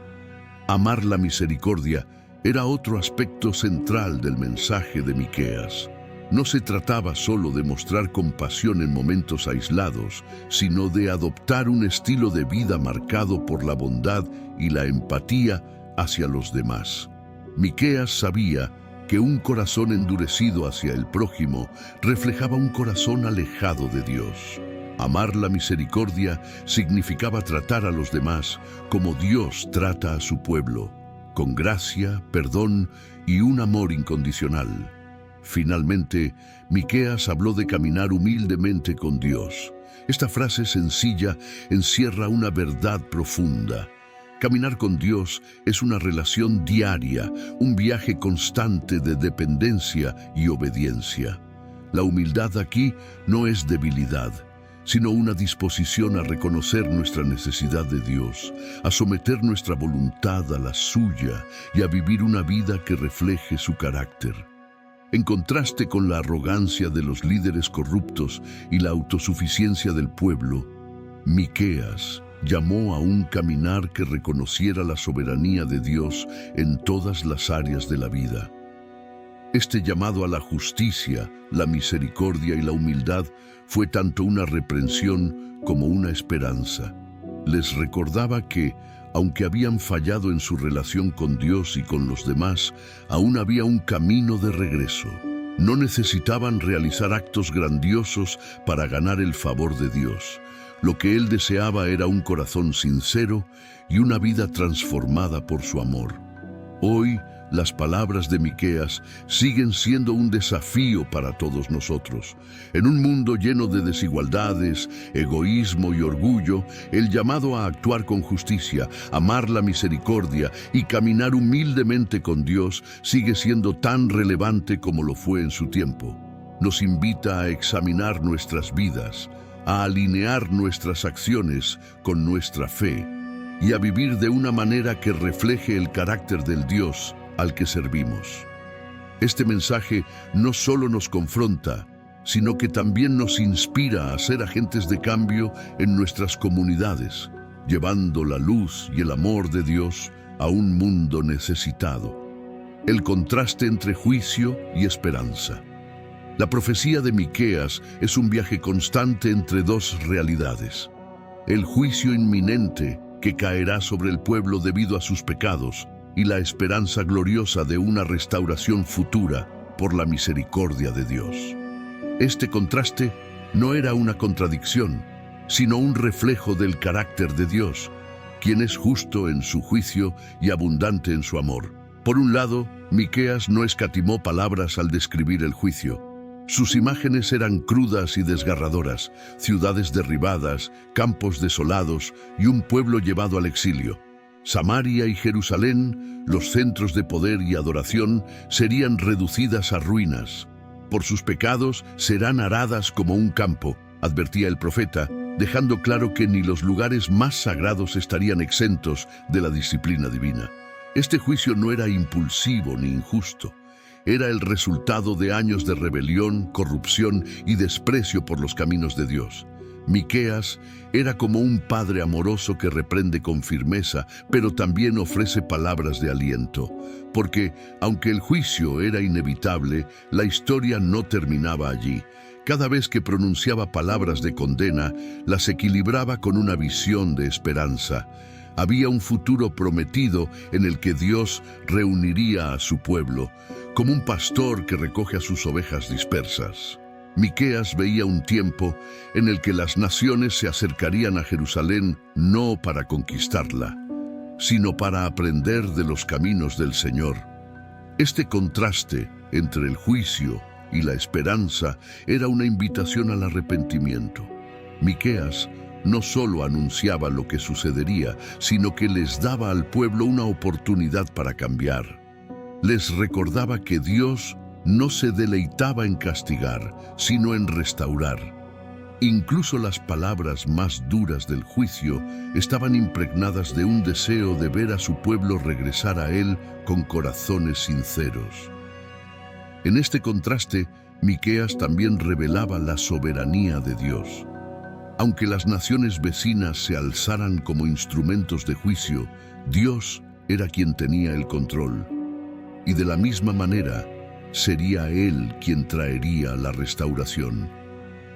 Speaker 1: Amar la misericordia era otro aspecto central del mensaje de Miqueas. No se trataba solo de mostrar compasión en momentos aislados, sino de adoptar un estilo de vida marcado por la bondad y la empatía hacia los demás. Miqueas sabía que un corazón endurecido hacia el prójimo reflejaba un corazón alejado de Dios. Amar la misericordia significaba tratar a los demás como Dios trata a su pueblo, con gracia, perdón y un amor incondicional. Finalmente, Miqueas habló de caminar humildemente con Dios. Esta frase sencilla encierra una verdad profunda. Caminar con Dios es una relación diaria, un viaje constante de dependencia y obediencia. La humildad aquí no es debilidad, sino una disposición a reconocer nuestra necesidad de Dios, a someter nuestra voluntad a la suya y a vivir una vida que refleje su carácter. En contraste con la arrogancia de los líderes corruptos y la autosuficiencia del pueblo, Miqueas llamó a un caminar que reconociera la soberanía de Dios en todas las áreas de la vida. Este llamado a la justicia, la misericordia y la humildad fue tanto una reprensión como una esperanza. Les recordaba que, aunque habían fallado en su relación con Dios y con los demás, aún había un camino de regreso. No necesitaban realizar actos grandiosos para ganar el favor de Dios. Lo que él deseaba era un corazón sincero y una vida transformada por su amor. Hoy, las palabras de Miqueas siguen siendo un desafío para todos nosotros. En un mundo lleno de desigualdades, egoísmo y orgullo, el llamado a actuar con justicia, amar la misericordia y caminar humildemente con Dios sigue siendo tan relevante como lo fue en su tiempo. Nos invita a examinar nuestras vidas, a alinear nuestras acciones con nuestra fe y a vivir de una manera que refleje el carácter del Dios al que servimos. Este mensaje no solo nos confronta, sino que también nos inspira a ser agentes de cambio en nuestras comunidades, llevando la luz y el amor de Dios a un mundo necesitado. El contraste entre juicio y esperanza. La profecía de Miqueas es un viaje constante entre dos realidades: el juicio inminente que caerá sobre el pueblo debido a sus pecados, y la esperanza gloriosa de una restauración futura por la misericordia de Dios. Este contraste no era una contradicción, sino un reflejo del carácter de Dios, quien es justo en su juicio y abundante en su amor. Por un lado, Miqueas no escatimó palabras al describir el juicio. Sus imágenes eran crudas y desgarradoras: ciudades derribadas, campos desolados y un pueblo llevado al exilio. Samaria y Jerusalén, los centros de poder y adoración, serían reducidas a ruinas. Por sus pecados serán aradas como un campo, advertía el profeta, dejando claro que ni los lugares más sagrados estarían exentos de la disciplina divina. Este juicio no era impulsivo ni injusto. Era el resultado de años de rebelión, corrupción y desprecio por los caminos de Dios. Miqueas era como un padre amoroso que reprende con firmeza, pero también ofrece palabras de aliento, porque, aunque el juicio era inevitable, la historia no terminaba allí. Cada vez que pronunciaba palabras de condena, las equilibraba con una visión de esperanza. Había un futuro prometido en el que Dios reuniría a su pueblo, como un pastor que recoge a sus ovejas dispersas. Miqueas veía un tiempo en el que las naciones se acercarían a Jerusalén no para conquistarla, sino para aprender de los caminos del Señor. Este contraste entre el juicio y la esperanza era una invitación al arrepentimiento. Miqueas no solo anunciaba lo que sucedería, sino que les daba al pueblo una oportunidad para cambiar. Les recordaba que Dios no se deleitaba en castigar, sino en restaurar. Incluso las palabras más duras del juicio estaban impregnadas de un deseo de ver a su pueblo regresar a Él con corazones sinceros. En este contraste, Miqueas también revelaba la soberanía de Dios. Aunque las naciones vecinas se alzaran como instrumentos de juicio, Dios era quien tenía el control. Y de la misma manera, sería Él quien traería la restauración.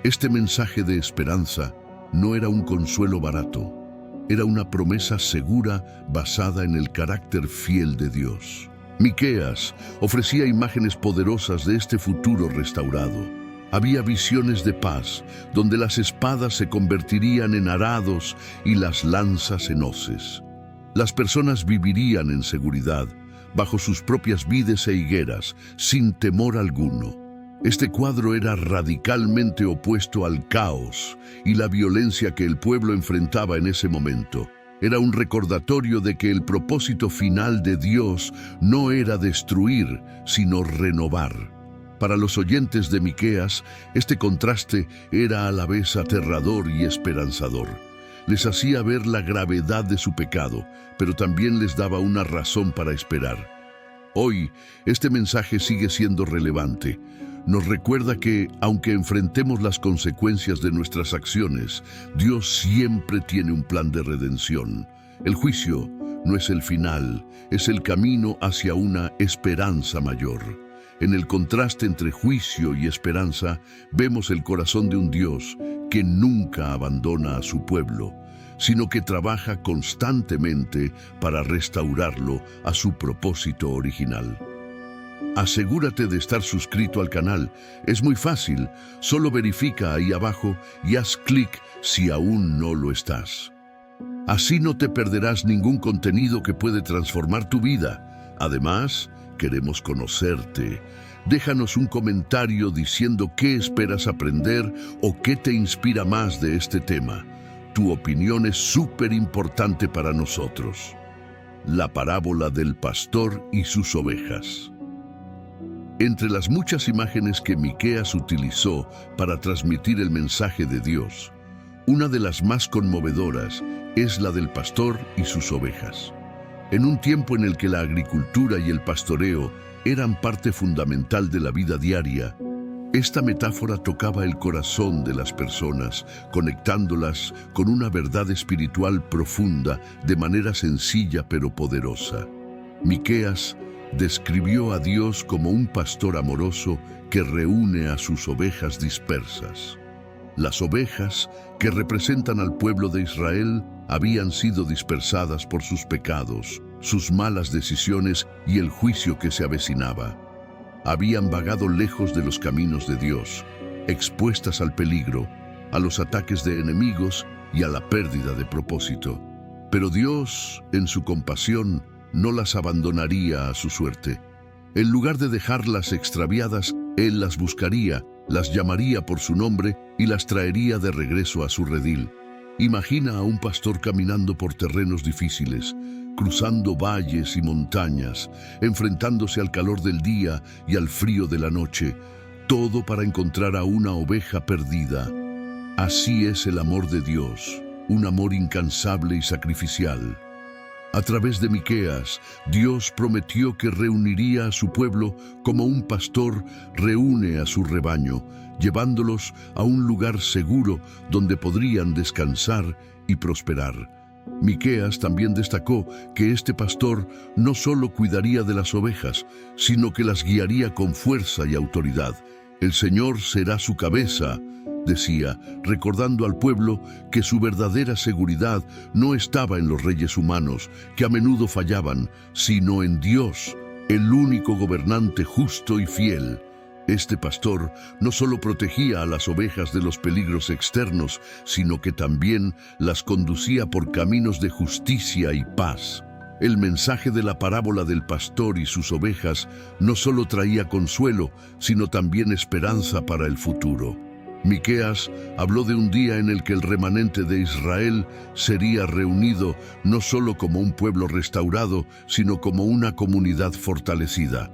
Speaker 1: Este mensaje de esperanza no era un consuelo barato, era una promesa segura basada en el carácter fiel de Dios. Miqueas ofrecía imágenes poderosas de este futuro restaurado. Había visiones de paz, donde las espadas se convertirían en arados y las lanzas en hoces. Las personas vivirían en seguridad, bajo sus propias vides e higueras, sin temor alguno. Este cuadro era radicalmente opuesto al caos y la violencia que el pueblo enfrentaba en ese momento. Era un recordatorio de que el propósito final de Dios no era destruir, sino renovar. Para los oyentes de Miqueas, este contraste era a la vez aterrador y esperanzador. Les hacía ver la gravedad de su pecado, pero también les daba una razón para esperar. Hoy, este mensaje sigue siendo relevante. Nos recuerda que, aunque enfrentemos las consecuencias de nuestras acciones, Dios siempre tiene un plan de redención. El juicio no es el final, es el camino hacia una esperanza mayor. En el contraste entre juicio y esperanza, vemos el corazón de un Dios que nunca abandona a su pueblo, sino que trabaja constantemente para restaurarlo a su propósito original. Asegúrate de estar suscrito al canal. Es muy fácil, solo verifica ahí abajo y haz clic si aún no lo estás. Así no te perderás ningún contenido que puede transformar tu vida. Además, queremos conocerte. Déjanos un comentario diciendo qué esperas aprender o qué te inspira más de este tema. Tu opinión es súper importante para nosotros. La parábola del pastor y sus ovejas. Entre las muchas imágenes que Miqueas utilizó para transmitir el mensaje de Dios, una de las más conmovedoras es la del pastor y sus ovejas. En un tiempo en el que la agricultura y el pastoreo eran parte fundamental de la vida diaria, esta metáfora tocaba el corazón de las personas, conectándolas con una verdad espiritual profunda de manera sencilla pero poderosa. Miqueas describió a Dios como un pastor amoroso que reúne a sus ovejas dispersas. Las ovejas, que representan al pueblo de Israel, habían sido dispersadas por sus pecados, sus malas decisiones y el juicio que se avecinaba. Habían vagado lejos de los caminos de Dios, expuestas al peligro, a los ataques de enemigos y a la pérdida de propósito. Pero Dios, en su compasión, no las abandonaría a su suerte. En lugar de dejarlas extraviadas, Él las buscaría, las llamaría por su nombre y las traería de regreso a su redil. Imagina a un pastor caminando por terrenos difíciles, cruzando valles y montañas, enfrentándose al calor del día y al frío de la noche, todo para encontrar a una oveja perdida. Así es el amor de Dios, un amor incansable y sacrificial. A través de Miqueas, Dios prometió que reuniría a su pueblo como un pastor reúne a su rebaño, llevándolos a un lugar seguro donde podrían descansar y prosperar. Miqueas también destacó que este pastor no solo cuidaría de las ovejas, sino que las guiaría con fuerza y autoridad. El Señor será su cabeza, decía, recordando al pueblo que su verdadera seguridad no estaba en los reyes humanos, que a menudo fallaban, sino en Dios, el único gobernante justo y fiel. Este pastor no solo protegía a las ovejas de los peligros externos, sino que también las conducía por caminos de justicia y paz. El mensaje de la parábola del pastor y sus ovejas no solo traía consuelo, sino también esperanza para el futuro. Miqueas habló de un día en el que el remanente de Israel sería reunido no solo como un pueblo restaurado, sino como una comunidad fortalecida.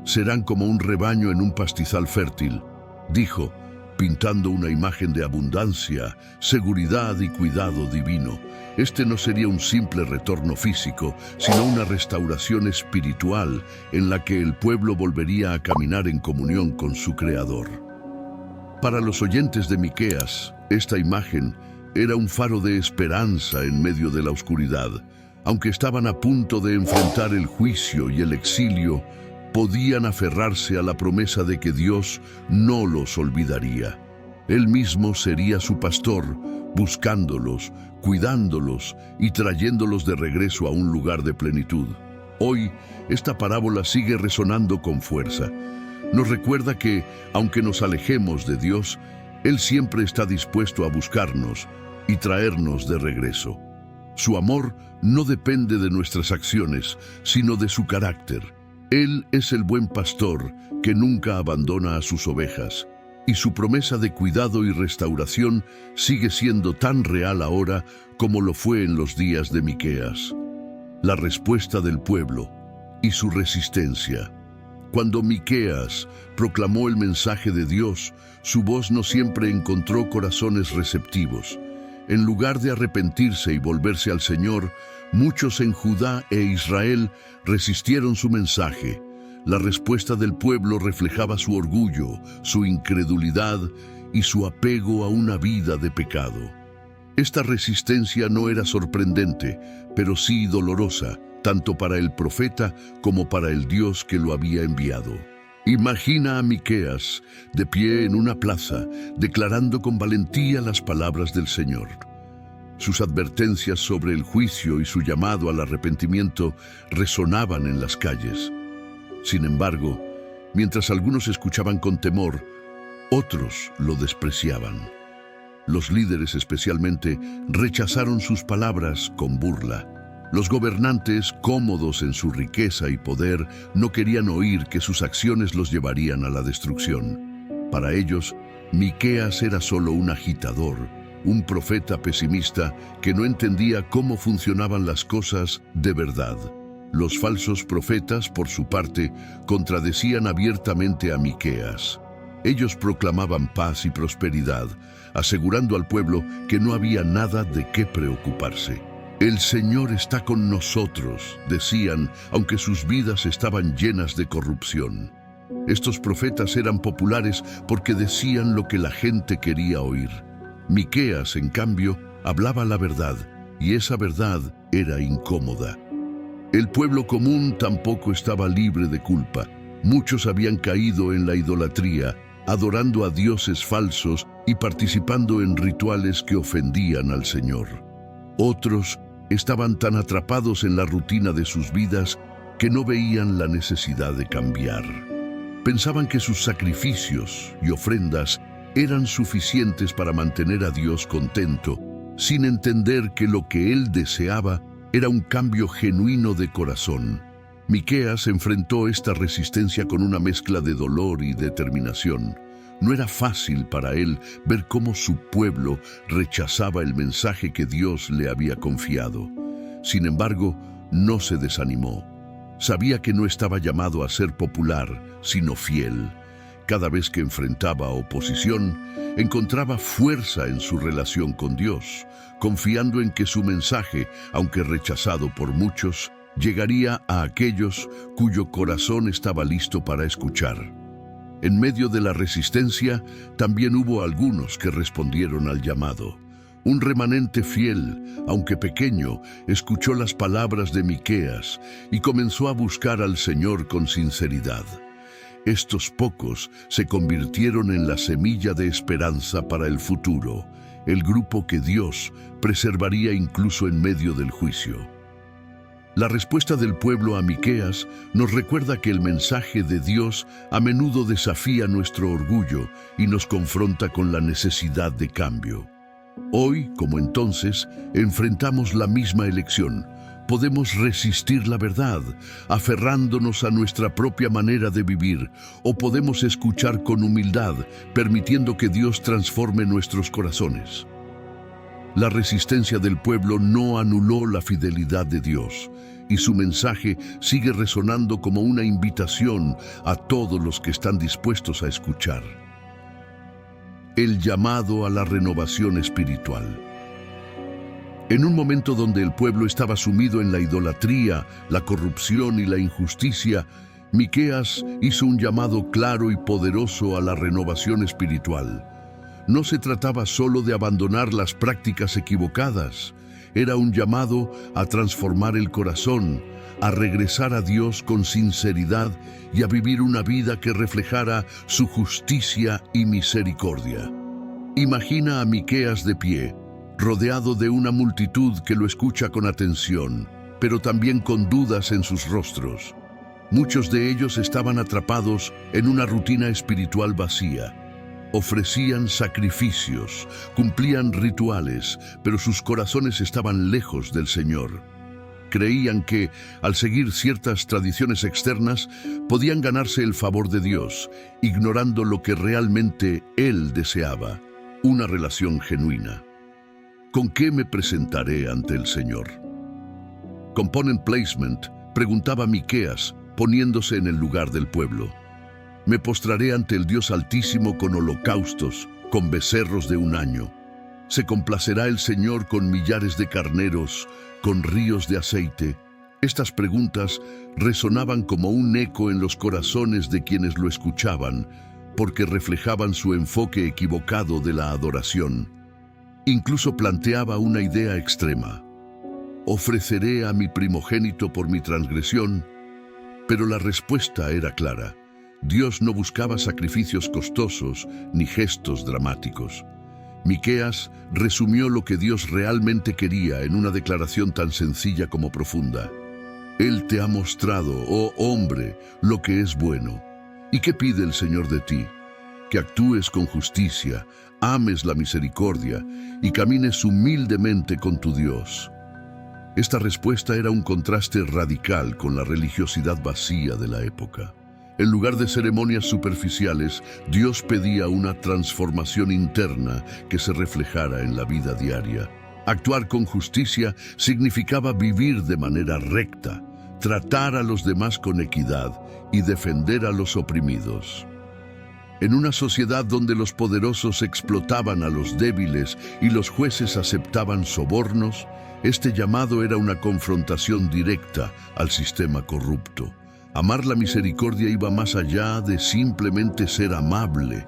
Speaker 1: Serán como un rebaño en un pastizal fértil, dijo, pintando una imagen de abundancia, seguridad y cuidado divino. Este no sería un simple retorno físico, sino una restauración espiritual en la que el pueblo volvería a caminar en comunión con su Creador. Para los oyentes de Miqueas, esta imagen era un faro de esperanza en medio de la oscuridad. Aunque estaban a punto de enfrentar el juicio y el exilio, podían aferrarse a la promesa de que Dios no los olvidaría. Él mismo sería su pastor, buscándolos, cuidándolos y trayéndolos de regreso a un lugar de plenitud. Hoy, esta parábola sigue resonando con fuerza. Nos recuerda que, aunque nos alejemos de Dios, Él siempre está dispuesto a buscarnos y traernos de regreso. Su amor no depende de nuestras acciones, sino de su carácter. Él es el buen pastor que nunca abandona a sus ovejas, y su promesa de cuidado y restauración sigue siendo tan real ahora como lo fue en los días de Miqueas. La respuesta del pueblo y su resistencia. Cuando Miqueas proclamó el mensaje de Dios, su voz no siempre encontró corazones receptivos. En lugar de arrepentirse y volverse al Señor, muchos en Judá e Israel resistieron su mensaje. La respuesta del pueblo reflejaba su orgullo, su incredulidad y su apego a una vida de pecado. Esta resistencia no era sorprendente, pero sí dolorosa, tanto para el profeta como para el Dios que lo había enviado. Imagina a Miqueas de pie en una plaza, declarando con valentía las palabras del Señor. Sus advertencias sobre el juicio y su llamado al arrepentimiento resonaban en las calles. Sin embargo, mientras algunos escuchaban con temor, otros lo despreciaban. Los líderes especialmente rechazaron sus palabras con burla. Los gobernantes, cómodos en su riqueza y poder, no querían oír que sus acciones los llevarían a la destrucción. Para ellos, Miqueas era solo un agitador, un profeta pesimista que no entendía cómo funcionaban las cosas de verdad. Los falsos profetas, por su parte, contradecían abiertamente a Miqueas. Ellos proclamaban paz y prosperidad, asegurando al pueblo que no había nada de qué preocuparse. «El Señor está con nosotros», decían, aunque sus vidas estaban llenas de corrupción. Estos profetas eran populares porque decían lo que la gente quería oír. Miqueas, en cambio, hablaba la verdad, y esa verdad era incómoda. El pueblo común tampoco estaba libre de culpa. Muchos habían caído en la idolatría, adorando a dioses falsos y participando en rituales que ofendían al Señor. Otros estaban tan atrapados en la rutina de sus vidas que no veían la necesidad de cambiar. Pensaban que sus sacrificios y ofrendas eran suficientes para mantener a Dios contento, sin entender que lo que Él deseaba era un cambio genuino de corazón. Miqueas enfrentó esta resistencia con una mezcla de dolor y determinación. No era fácil para él ver cómo su pueblo rechazaba el mensaje que Dios le había confiado. Sin embargo, no se desanimó. Sabía que no estaba llamado a ser popular, sino fiel. Cada vez que enfrentaba oposición, encontraba fuerza en su relación con Dios, confiando en que su mensaje, aunque rechazado por muchos, llegaría a aquellos cuyo corazón estaba listo para escuchar. En medio de la resistencia, también hubo algunos que respondieron al llamado. Un remanente fiel, aunque pequeño, escuchó las palabras de Miqueas y comenzó a buscar al Señor con sinceridad. Estos pocos se convirtieron en la semilla de esperanza para el futuro, el grupo que Dios preservaría incluso en medio del juicio. La respuesta del pueblo a Miqueas nos recuerda que el mensaje de Dios a menudo desafía nuestro orgullo y nos confronta con la necesidad de cambio. Hoy, como entonces, enfrentamos la misma elección. Podemos resistir la verdad, aferrándonos a nuestra propia manera de vivir, o podemos escuchar con humildad, permitiendo que Dios transforme nuestros corazones. La resistencia del pueblo no anuló la fidelidad de Dios, y su mensaje sigue resonando como una invitación a todos los que están dispuestos a escuchar. El llamado a la renovación espiritual. En un momento donde el pueblo estaba sumido en la idolatría, la corrupción y la injusticia, Miqueas hizo un llamado claro y poderoso a la renovación espiritual. No se trataba solo de abandonar las prácticas equivocadas, era un llamado a transformar el corazón, a regresar a Dios con sinceridad y a vivir una vida que reflejara su justicia y misericordia. Imagina a Miqueas de pie, rodeado de una multitud que lo escucha con atención, pero también con dudas en sus rostros. Muchos de ellos estaban atrapados en una rutina espiritual vacía. Ofrecían sacrificios, cumplían rituales, pero sus corazones estaban lejos del Señor. Creían que, al seguir ciertas tradiciones externas, podían ganarse el favor de Dios, ignorando lo que realmente Él deseaba, una relación genuina. ¿Con qué me presentaré ante el Señor? Component Placement preguntaba Miqueas, poniéndose en el lugar del pueblo. Me postraré ante el Dios Altísimo con holocaustos, con becerros de un año. Se complacerá el Señor con millares de carneros, con ríos de aceite. Estas preguntas resonaban como un eco en los corazones de quienes lo escuchaban, porque reflejaban su enfoque equivocado de la adoración. Incluso planteaba una idea extrema. ¿Ofreceré a mi primogénito por mi transgresión? Pero la respuesta era clara. Dios no buscaba sacrificios costosos ni gestos dramáticos. Miqueas resumió lo que Dios realmente quería en una declaración tan sencilla como profunda. Él te ha mostrado, oh hombre, lo que es bueno. ¿Y qué pide el Señor de ti? Que actúes con justicia, ames la misericordia y camines humildemente con tu Dios. Esta respuesta era un contraste radical con la religiosidad vacía de la época. En lugar de ceremonias superficiales, Dios pedía una transformación interna que se reflejara en la vida diaria. Actuar con justicia significaba vivir de manera recta, tratar a los demás con equidad y defender a los oprimidos. En una sociedad donde los poderosos explotaban a los débiles y los jueces aceptaban sobornos, este llamado era una confrontación directa al sistema corrupto. Amar la misericordia iba más allá de simplemente ser amable.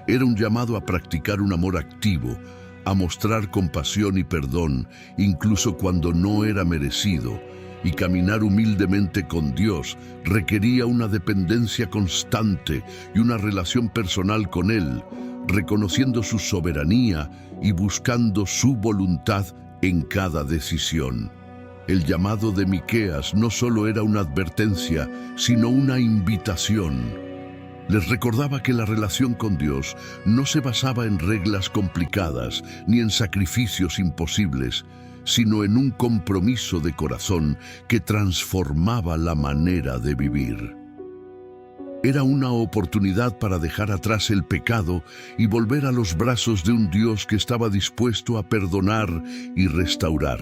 Speaker 1: Era un llamado a practicar un amor activo, a mostrar compasión y perdón, incluso cuando no era merecido, y caminar humildemente con Dios requería una dependencia constante y una relación personal con Él, reconociendo su soberanía y buscando su voluntad en cada decisión. El llamado de Miqueas no solo era una advertencia, sino una invitación. Les recordaba que la relación con Dios no se basaba en reglas complicadas ni en sacrificios imposibles, sino en un compromiso de corazón que transformaba la manera de vivir. Era una oportunidad para dejar atrás el pecado y volver a los brazos de un Dios que estaba dispuesto a perdonar y restaurar.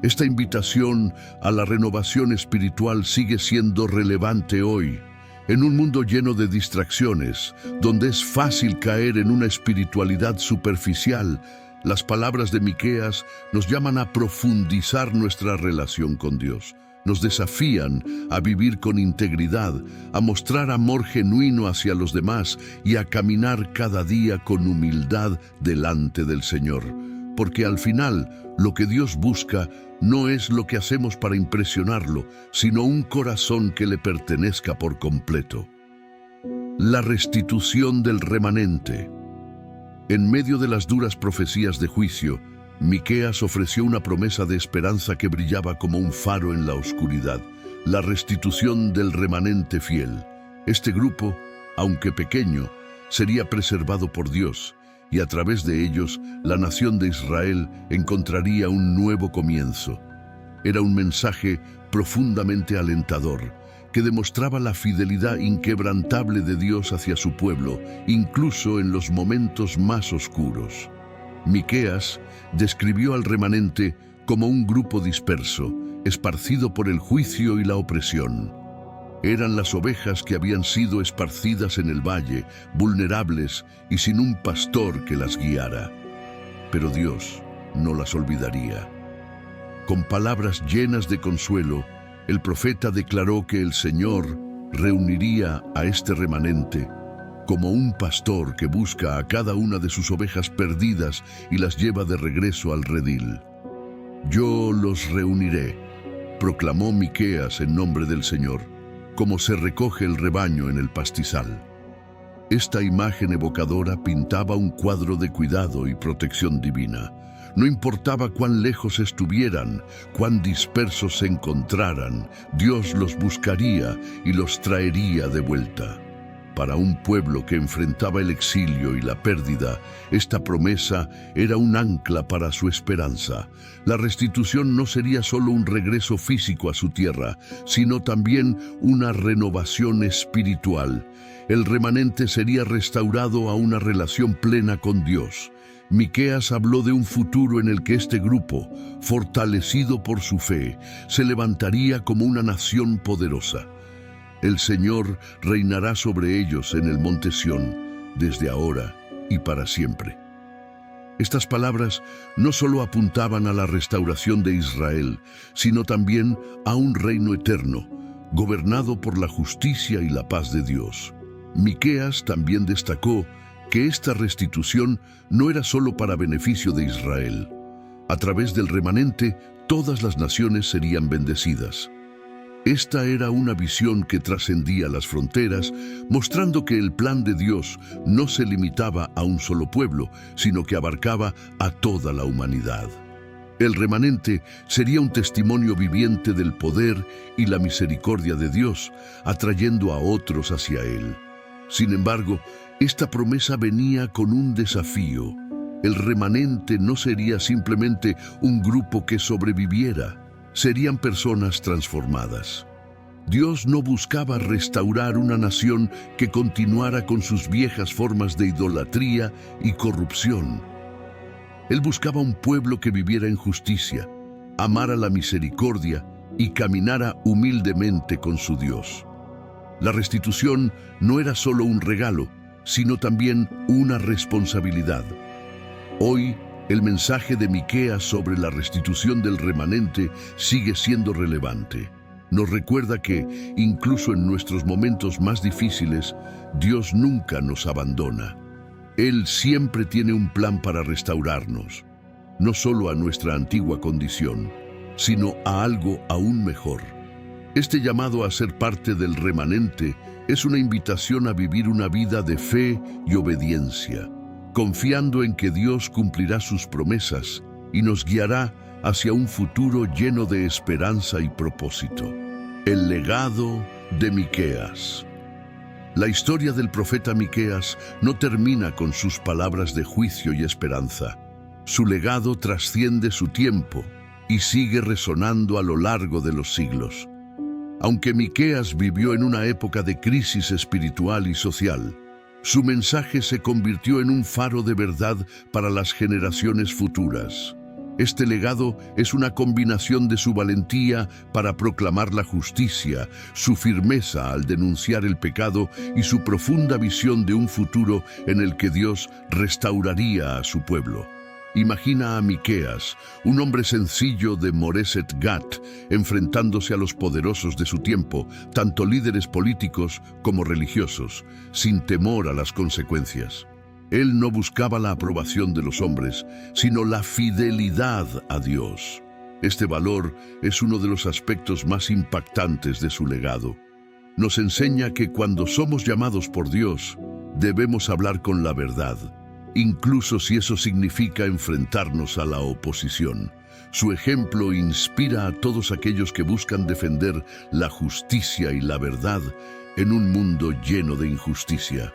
Speaker 1: Esta invitación a la renovación espiritual sigue siendo relevante hoy. En un mundo lleno de distracciones, donde es fácil caer en una espiritualidad superficial, las palabras de Miqueas nos llaman a profundizar nuestra relación con Dios. Nos desafían a vivir con integridad, a mostrar amor genuino hacia los demás y a caminar cada día con humildad delante del Señor. Porque al final, lo que Dios busca no es lo que hacemos para impresionarlo, sino un corazón que le pertenezca por completo. La restitución del remanente. En medio de las duras profecías de juicio, Miqueas ofreció una promesa de esperanza que brillaba como un faro en la oscuridad: la restitución del remanente fiel. Este grupo, aunque pequeño, sería preservado por Dios, y a través de ellos, la nación de Israel encontraría un nuevo comienzo. Era un mensaje profundamente alentador, que demostraba la fidelidad inquebrantable de Dios hacia su pueblo, incluso en los momentos más oscuros. Miqueas describió al remanente como un grupo disperso, esparcido por el juicio y la opresión. Eran las ovejas que habían sido esparcidas en el valle, vulnerables y sin un pastor que las guiara. Pero Dios no las olvidaría. Con palabras llenas de consuelo, el profeta declaró que el Señor reuniría a este remanente como un pastor que busca a cada una de sus ovejas perdidas y las lleva de regreso al redil. Yo los reuniré, proclamó Miqueas en nombre del Señor, como se recoge el rebaño en el pastizal. Esta imagen evocadora pintaba un cuadro de cuidado y protección divina. No importaba cuán lejos estuvieran, cuán dispersos se encontraran, Dios los buscaría y los traería de vuelta. Para un pueblo que enfrentaba el exilio y la pérdida, esta promesa era un ancla para su esperanza. La restitución no sería solo un regreso físico a su tierra, sino también una renovación espiritual. El remanente sería restaurado a una relación plena con Dios. Miqueas habló de un futuro en el que este grupo, fortalecido por su fe, se levantaría como una nación poderosa. El Señor reinará sobre ellos en el monte Sión, desde ahora y para siempre. Estas palabras no solo apuntaban a la restauración de Israel, sino también a un reino eterno, gobernado por la justicia y la paz de Dios. Miqueas también destacó que esta restitución no era solo para beneficio de Israel. A través del remanente, todas las naciones serían bendecidas. Esta era una visión que trascendía las fronteras, mostrando que el plan de Dios no se limitaba a un solo pueblo, sino que abarcaba a toda la humanidad. El remanente sería un testimonio viviente del poder y la misericordia de Dios, atrayendo a otros hacia Él. Sin embargo, esta promesa venía con un desafío. El remanente no sería simplemente un grupo que sobreviviera. serían personas transformadas. Dios no buscaba restaurar una nación que continuara con sus viejas formas de idolatría y corrupción. Él buscaba un pueblo que viviera en justicia, amara la misericordia y caminara humildemente con su Dios. La restitución no era solo un regalo, sino también una responsabilidad. Hoy, el mensaje de Miqueas sobre la restitución del remanente sigue siendo relevante. Nos recuerda que, incluso en nuestros momentos más difíciles, Dios nunca nos abandona. Él siempre tiene un plan para restaurarnos, no solo a nuestra antigua condición, sino a algo aún mejor. Este llamado a ser parte del remanente es una invitación a vivir una vida de fe y obediencia, confiando en que Dios cumplirá sus promesas y nos guiará hacia un futuro lleno de esperanza y propósito. El legado de Miqueas. La historia del profeta Miqueas no termina con sus palabras de juicio y esperanza. Su legado trasciende su tiempo y sigue resonando a lo largo de los siglos. Aunque Miqueas vivió en una época de crisis espiritual y social, su mensaje se convirtió en un faro de verdad para las generaciones futuras. Este legado es una combinación de su valentía para proclamar la justicia, su firmeza al denunciar el pecado y su profunda visión de un futuro en el que Dios restauraría a su pueblo. Imagina a Miqueas, un hombre sencillo de Moreset Gat, enfrentándose a los poderosos de su tiempo, tanto líderes políticos como religiosos, sin temor a las consecuencias. Él no buscaba la aprobación de los hombres, sino la fidelidad a Dios. Este valor es uno de los aspectos más impactantes de su legado. Nos enseña que cuando somos llamados por Dios, debemos hablar con la verdad, incluso si eso significa enfrentarnos a la oposición. Su ejemplo inspira a todos aquellos que buscan defender la justicia y la verdad en un mundo lleno de injusticia.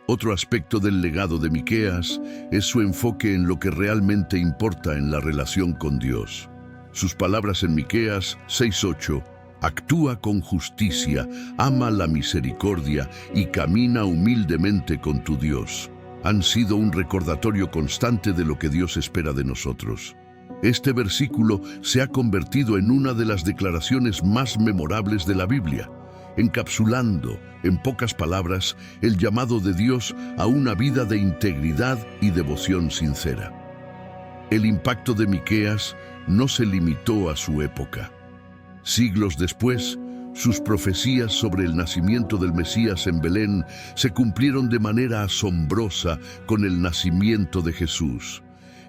Speaker 1: Otro aspecto del legado de Miqueas es su enfoque en lo que realmente importa en la relación con Dios. Sus palabras en Miqueas 6:8, actúa con justicia, ama la misericordia y camina humildemente con tu Dios, han sido un recordatorio constante de lo que Dios espera de nosotros. Este versículo se ha convertido en una de las declaraciones más memorables de la Biblia, encapsulando, en pocas palabras, el llamado de Dios a una vida de integridad y devoción sincera. El impacto de Miqueas no se limitó a su época. Siglos después, sus profecías sobre el nacimiento del Mesías en Belén se cumplieron de manera asombrosa con el nacimiento de Jesús.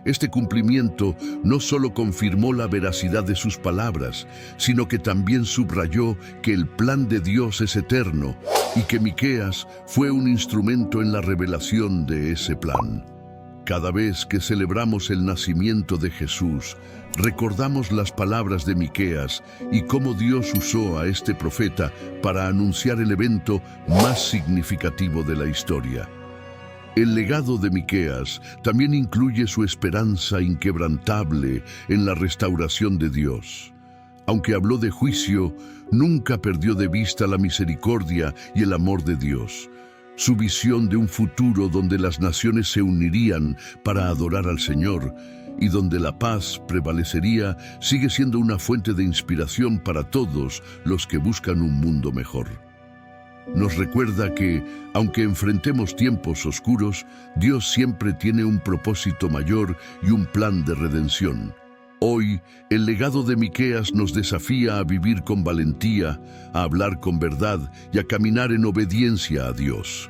Speaker 1: Este cumplimiento no solo confirmó la veracidad de sus palabras, sino que también subrayó que el plan de Dios es eterno y que Miqueas fue un instrumento en la revelación de ese plan. Cada vez que celebramos el nacimiento de Jesús, recordamos las palabras de Miqueas y cómo Dios usó a este profeta para anunciar el evento más significativo de la historia. El legado de Miqueas también incluye su esperanza inquebrantable en la restauración de Dios. Aunque habló de juicio, nunca perdió de vista la misericordia y el amor de Dios. Su visión de un futuro donde las naciones se unirían para adorar al Señor y donde la paz prevalecería sigue siendo una fuente de inspiración para todos los que buscan un mundo mejor. Nos recuerda que, aunque enfrentemos tiempos oscuros, Dios siempre tiene un propósito mayor y un plan de redención. Hoy, el legado de Miqueas nos desafía a vivir con valentía, a hablar con verdad y a caminar en obediencia a Dios.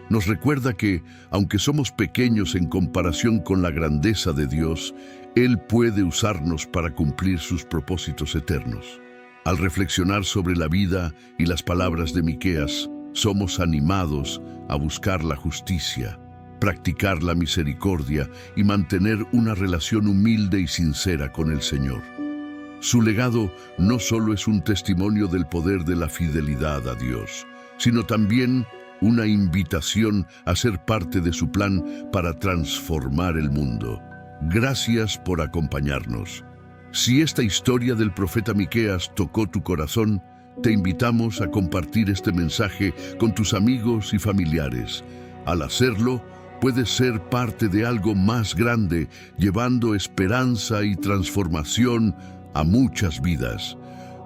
Speaker 1: Nos recuerda que, aunque somos pequeños en comparación con la grandeza de Dios, Él puede usarnos para cumplir sus propósitos eternos. Al reflexionar sobre la vida y las palabras de Miqueas, somos animados a buscar la justicia, practicar la misericordia y mantener una relación humilde y sincera con el Señor. Su legado no solo es un testimonio del poder de la fidelidad a Dios, sino también una invitación a ser parte de su plan para transformar el mundo. Gracias por acompañarnos. Si esta historia del profeta Miqueas tocó tu corazón, te invitamos a compartir este mensaje con tus amigos y familiares. Al hacerlo, puedes ser parte de algo más grande, llevando esperanza y transformación a muchas vidas.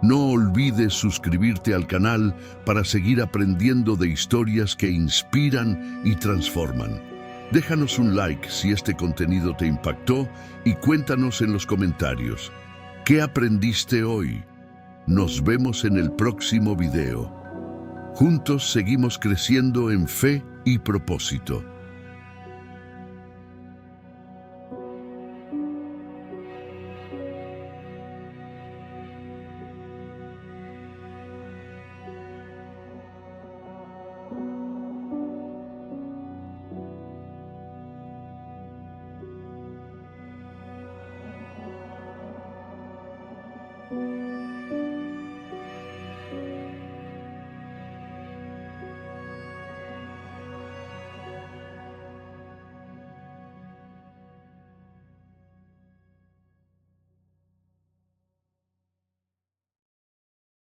Speaker 1: No olvides suscribirte al canal para seguir aprendiendo de historias que inspiran y transforman. Déjanos un like si este contenido te impactó y cuéntanos en los comentarios. ¿Qué aprendiste hoy? Nos vemos en el próximo video. Juntos seguimos creciendo en fe y propósito.